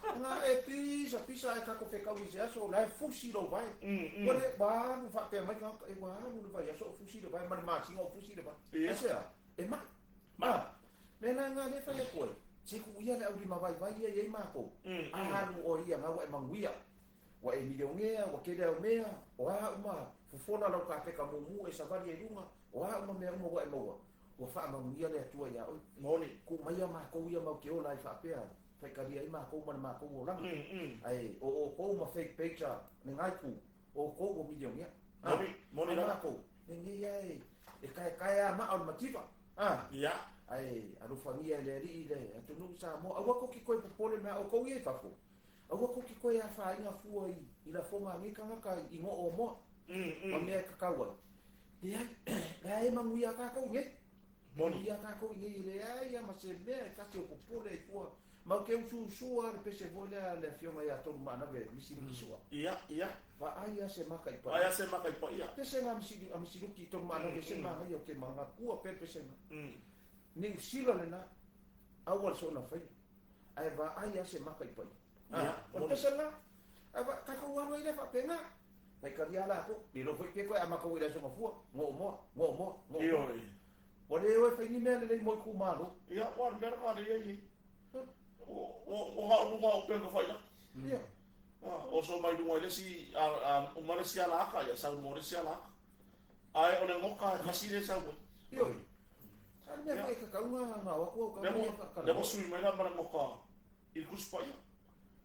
nga e pisa e ka ko fe ka wi se so la fusi lo vai o le ba nu fa pe mai ka e wa nu vai so fusi lo vai ma singo fusi lo vai Ia. e ma le na nga le fa le ko se ku ia le au di ma vai ia ma ko a nu o ia nga wa manguia wa e milionea wa kele au mea o a uma fufona lau ka peka mumu e savali e lunga o a uma mea uma wa e maua wa fa ma muia le atua ya o Moni. ku mai ma ko ia ma ke ola i fa pea fa karia i ma ko o lang ai o ko ma fake page ni ngai ku o ko o milionea Moni la la. ko ni ai e kai ma au mativa Ia. ai alu famia le ri le atu nu sa mo awa ko ki ko pole me o ko ie fa ko awa ko ki ko ya fa ina fu i la fonga mi kanga ka i mo o mo o me ka ka wa ia ai ma mu ya ka ko nge Moni. ya ka ko nge le ai ya ma se me ka se ko pole fu ma ke u su ar pe se vole le fioma ya to ma na ve mi si mi so Ia. va ai ya se ma ka i pa Aya se makai pa ia. pe se ma mi si ki to ma na ve se ma ya ke ma nga ku pe pe se ni sila lena awal so na fai ai va ai ase maka ipai o pesanga ai va ka ko wano ile fa pena ai ka dia la ko ni lo foi ke ko ama ko ile so fu mo Iyo. o le o fai ni me le mo ku malo Ia, wan mer ka ri ai. O ha o pe ko fai la. ia O so mai du mai si o mare si ala ka ya sa mo si ala. Ai o le ngoka hasile sa mo. ia ai me fai ka kaunga na wa ko ka Lebo sui mai la mana ngoka. Il kuspa ia.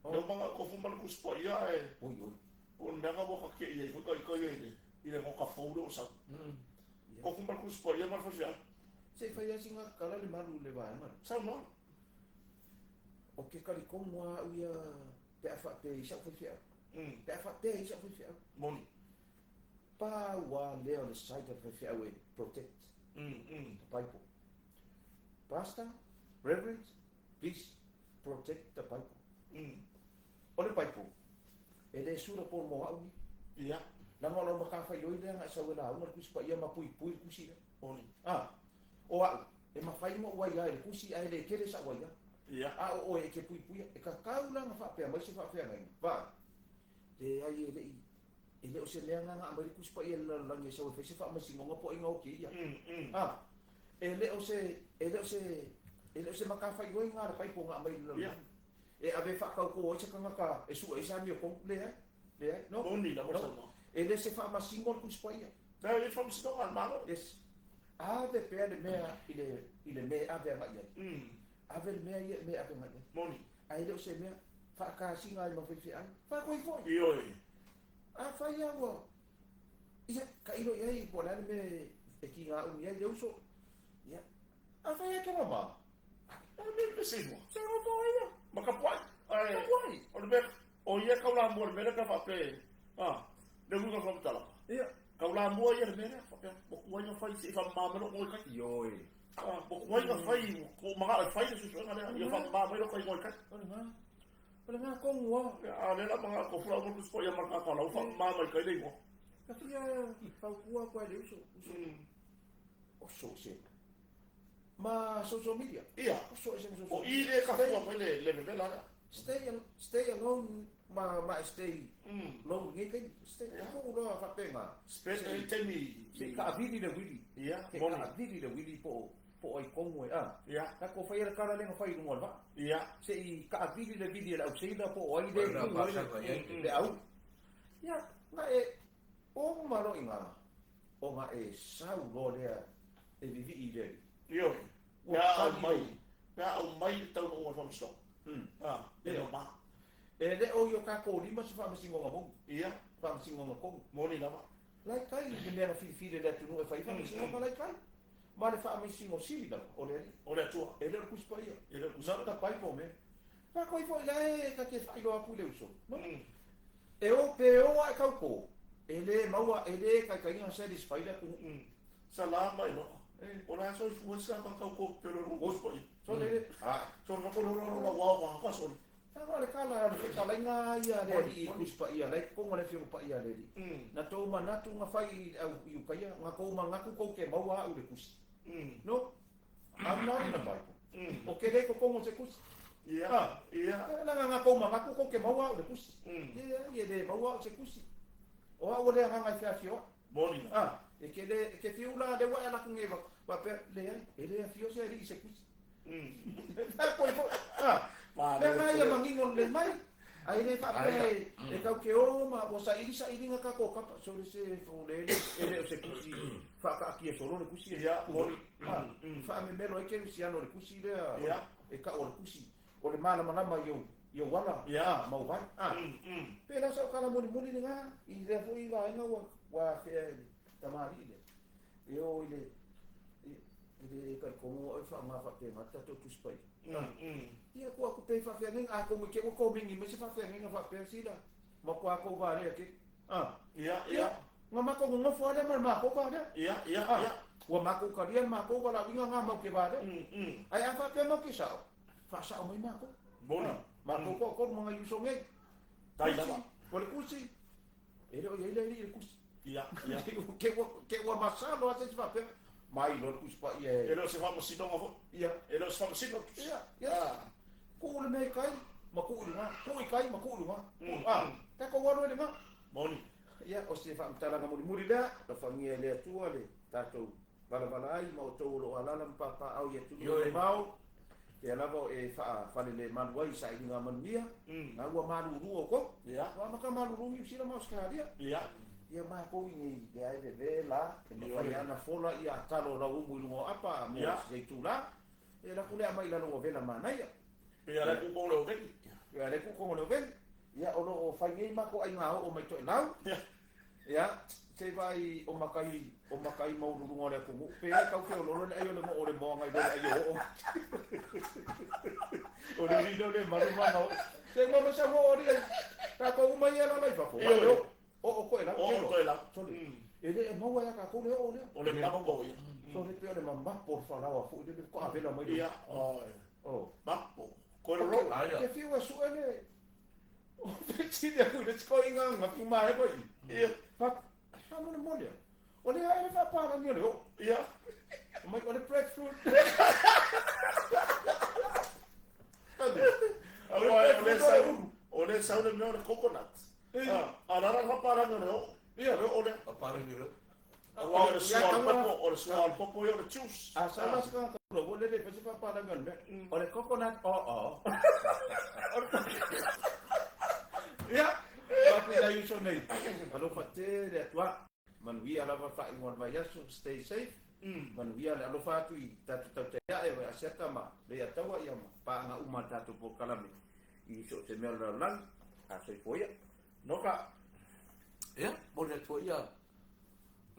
Lebo mga ko fumban kuspa ia e. oi O ndanga bo ka ke ia ko ka ia. Ile ngoka foudo sa. Ko fumban kuspa ia mar fa sia. se fai ase nga kala le malu le va ma Sa no. o ke kali ko mo ia pe fa pe isa fo fia pe fa pe isa fo fia Moni. pa wa le on the side of the fairway protect the Bible. Pastor, Reverend, please protect the Bible. O le Bible. E le sura por mo au ni. Ia. Na ngolo maka fa yo ile nga sa wala una ku spa ia ma pui kusi. Moni. O au e ma fai mo wa ia le kusi ai le kele sa wa ia. Ia. O e ke pui e ka kaula nga fa pe ma se fa fe ngai. Va. Le ai ele o se lea nga nga mai ku spa ia la nge sa fe se fa ma singo po inga o ki ia. Ele o se makafai goi ngā pai po ngā mai lalo. E ave whakau ko oisa ka ngaka e su e sa mi o kong lea, no? Moni la mo sa no. Ele se wha ma singol ku spa ia. There is from Stone and Malo. Yes. Ave pea le mea ile mea ave nga ia. Ave le mea ia mea ave nga ia. Moni. A ele o se mea whakasinga i mawhiwhi ai. Whakoi foi. Iyo. A whai awa. Ia, ka ilo iai po nane me e ki ngā umi ai leuso. Ia. A whai a kera maa. Ele me se mo. Se o vai. Makapuai. Ai. Wai. O le o ia ka la mo le mera ka fa pe. Le mu ka fa tala. Ia. Ka la mo ia le mera fa pe. Mo ku ia fa si fa ma mo ko ka. Yoi. Mo ku ia fa ko ma fa su su ngale. Ia fa ma mo ko ka. Olha nga kong wa. Le la mga ko fula mo ku spo ia ma ka la fa ma mo ka le mo. Ka fia pau kua kwa le uso. O so se. Ma social media. Ia. O so se O ile ka fua mo le la. Stay alone. Ma stay long nge kai. Stay. Ko lo fa penga. Special temi. Se ka vidi le wili. Ia. Ke ka vidi le wili po ai kongo Ia. Na ko fai kara le fai no va. Ia. Se i ka vidi le vidi la usida po ai le au. Ia, na e o malo inga. O nga e sau lo le e vivi i le. Iyo. Ya mai. Ya mai tau no wa so. E ma. E le o yo ka ko lima se fa singo nga mo. Ia. Fa singo nga ko. Moni la ma. Lai kai ni me fi le tu no e fai fa singo nga lai kai. Ma le fa singo si la o le. O le tua. E le ku spa ia. E le Usa ta pai po me. Pa ko i fo la e ka ke fai lo apu le uso. No. Mm. E o pe o ai kau ko. Ele maua ele kai kai nga satisfy la ku. Salama no. O la so fu sa ka ko pero no go spo. So le So no ko no wa ka so. ta le kala le ka lai nga ia le i ku spa ia le ko ngale fiu pa ia le. Na to mana tu nga fai au yu kai nga ko ma nga ko ke maua u le kusi. No. I'm not in the Bible. O ke le ko mo se kusi. Ia. Ia. La nga ko ma nga ko ke maua u le kusi. Ia le maua se kusi. O a ole nga nga fio. Moni. E ke fiu la le wa la ngeva. Wa pe le ele fio se ri se kusi. Ma le nga ia mangingo le mai. ai le fa pe e kau ke o ma o sa ini nga ka ko ka so le se fo le ele o se kusi fa ka ki so le kusi ya mo fa me melo ke si ano le kusi le ya e ka o le kusi o le mana mana yo wala ya mau vai pe la so kala mo ni nga i le fo i va nga wa ke tamari le yo ile ka como o fa ma fa pe mata to tu spai ia ko aku pe fa fe nga ako mo ke ko mingi me se fa fe nga fa pe sila mo ko ako va le ke ya nga ma ko ngo fo le ma ko va le ya wa ma ko ka dia ma ko va la vinga nga ma ke va le ai a fa pe mo ke sa fa sa mo ma ko bona ma ko mga yuso ngai tai lava ko le kusi ele kusi ya ke wa masalo ate fa pe mai lo kusi pa ia ele se fa mo sino ngo ia ele se fa mo sino ia ko le me kai ma ko kai ma ko ta ko wa le ma moni ia o se fa mtala nga muri da la famia le tua le tato bala ai ma o to lo ala papa au ye tu le mau e lava e fa le manuai sa inga mania na ua maluru ko ya wa maka maluru i sila mas kadia ya ia ma ko ni de ai de la e fa ya na fola ia talo la u mu apa mo se tu la e la kule mai la no vela mana ia ya la ku ko lo veki ia le ku ko lo ven ia o lo fa ngai ma ko ai nga o mai to nau ia se vai o makai mau lurunga le ku pe ka ke o lo le ai le mo o le mo ngai le ai o le rido le maru mana se mo no sa mo ori ka ko uma ia la fa ko o ko ela ko ela ele mo ya ka ko le o le pa ko ia so le pe le mamba por fa la wa fu le ko a vela mai ia ba ko ro ke fi wa su ele o pe ti de ku le ko inga ma ku ma ko ia pa mo le mo le o le ai fa pa ni le ia mai ko le breadfruit ole sa ole no coconut ala ra para no ia ole para ni lo ole swal popo yo juice asal sekarang kalau boleh deh pasti apa dengan oleh coconut ya tapi dari sonai kalau fatih dia tua manusia ala fa ingon vaya stay safe manusia ala fa tu tatu ya asyata ma le tawa ya pa nga uma tatu por kalame i so te mel lan asoi foia noka ya boleh tu ya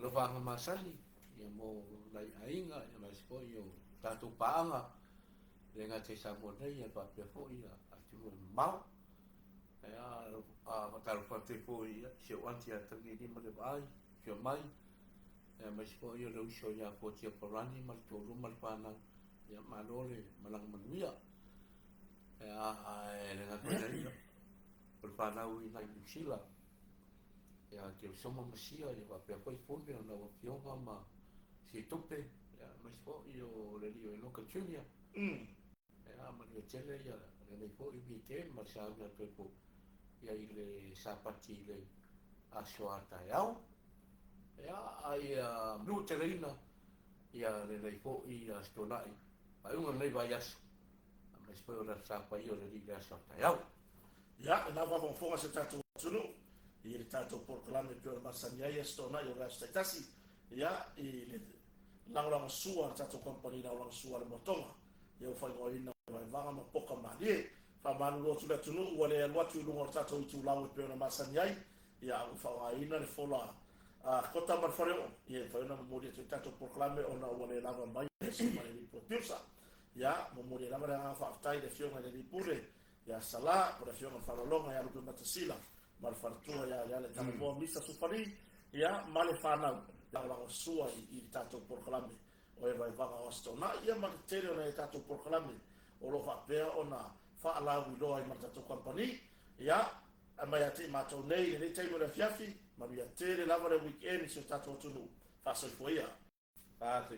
lo fa nga masali ya mo lai ainga ya mas po yo tatu paanga lenga te sa mo nei ya pa pe fo ya atu mau ya matar fa te fo ya se wanti atangi ni mo le vai se mai ya mas po yo lo so ya po te porani mal to ru mal pana ya malole malang manuia ya lenga ko nei por pana u ina sila ya ke somos masia ya va pe ko fonde na o fionga ma si tope ya mas po yo le dio no ka chunia ya ma le chele ya le po i bite ma sa na to po ya ile sapati le asoata ya ai nu terina ya le po i astonai ai un nei vai as mas po ora sapa io le di asoata ya na va von fonga se tatu tunu i le tatu por klame per masania ya stona yo rasta tasi ya i le lang sua tatu company na lang sua le motonga yo fa go ina vai vanga ma poka mali fa manu lo tula tunu wale lo tu lo tatu tu lang per masania ya fa ina le fola kota marfareo ia fa na mo de tatu por klame ona wale lava mai se mai li produsa ya mo le lava nga fa tai de fiona de pure ya sala por fiona fa longa ya lu matasila mal fartua ya le tamo mo misa sufari ya male fana la sua i tatu por klame o e vai vaga ostona ia ma tere na tatu por klame o lo fa pe ona fa la wi lo ai ma tatu company ya ama ya te ma to nei le te mo le fiafi ma ya tere lava le weekend so tatu tunu fa so foi ya ah se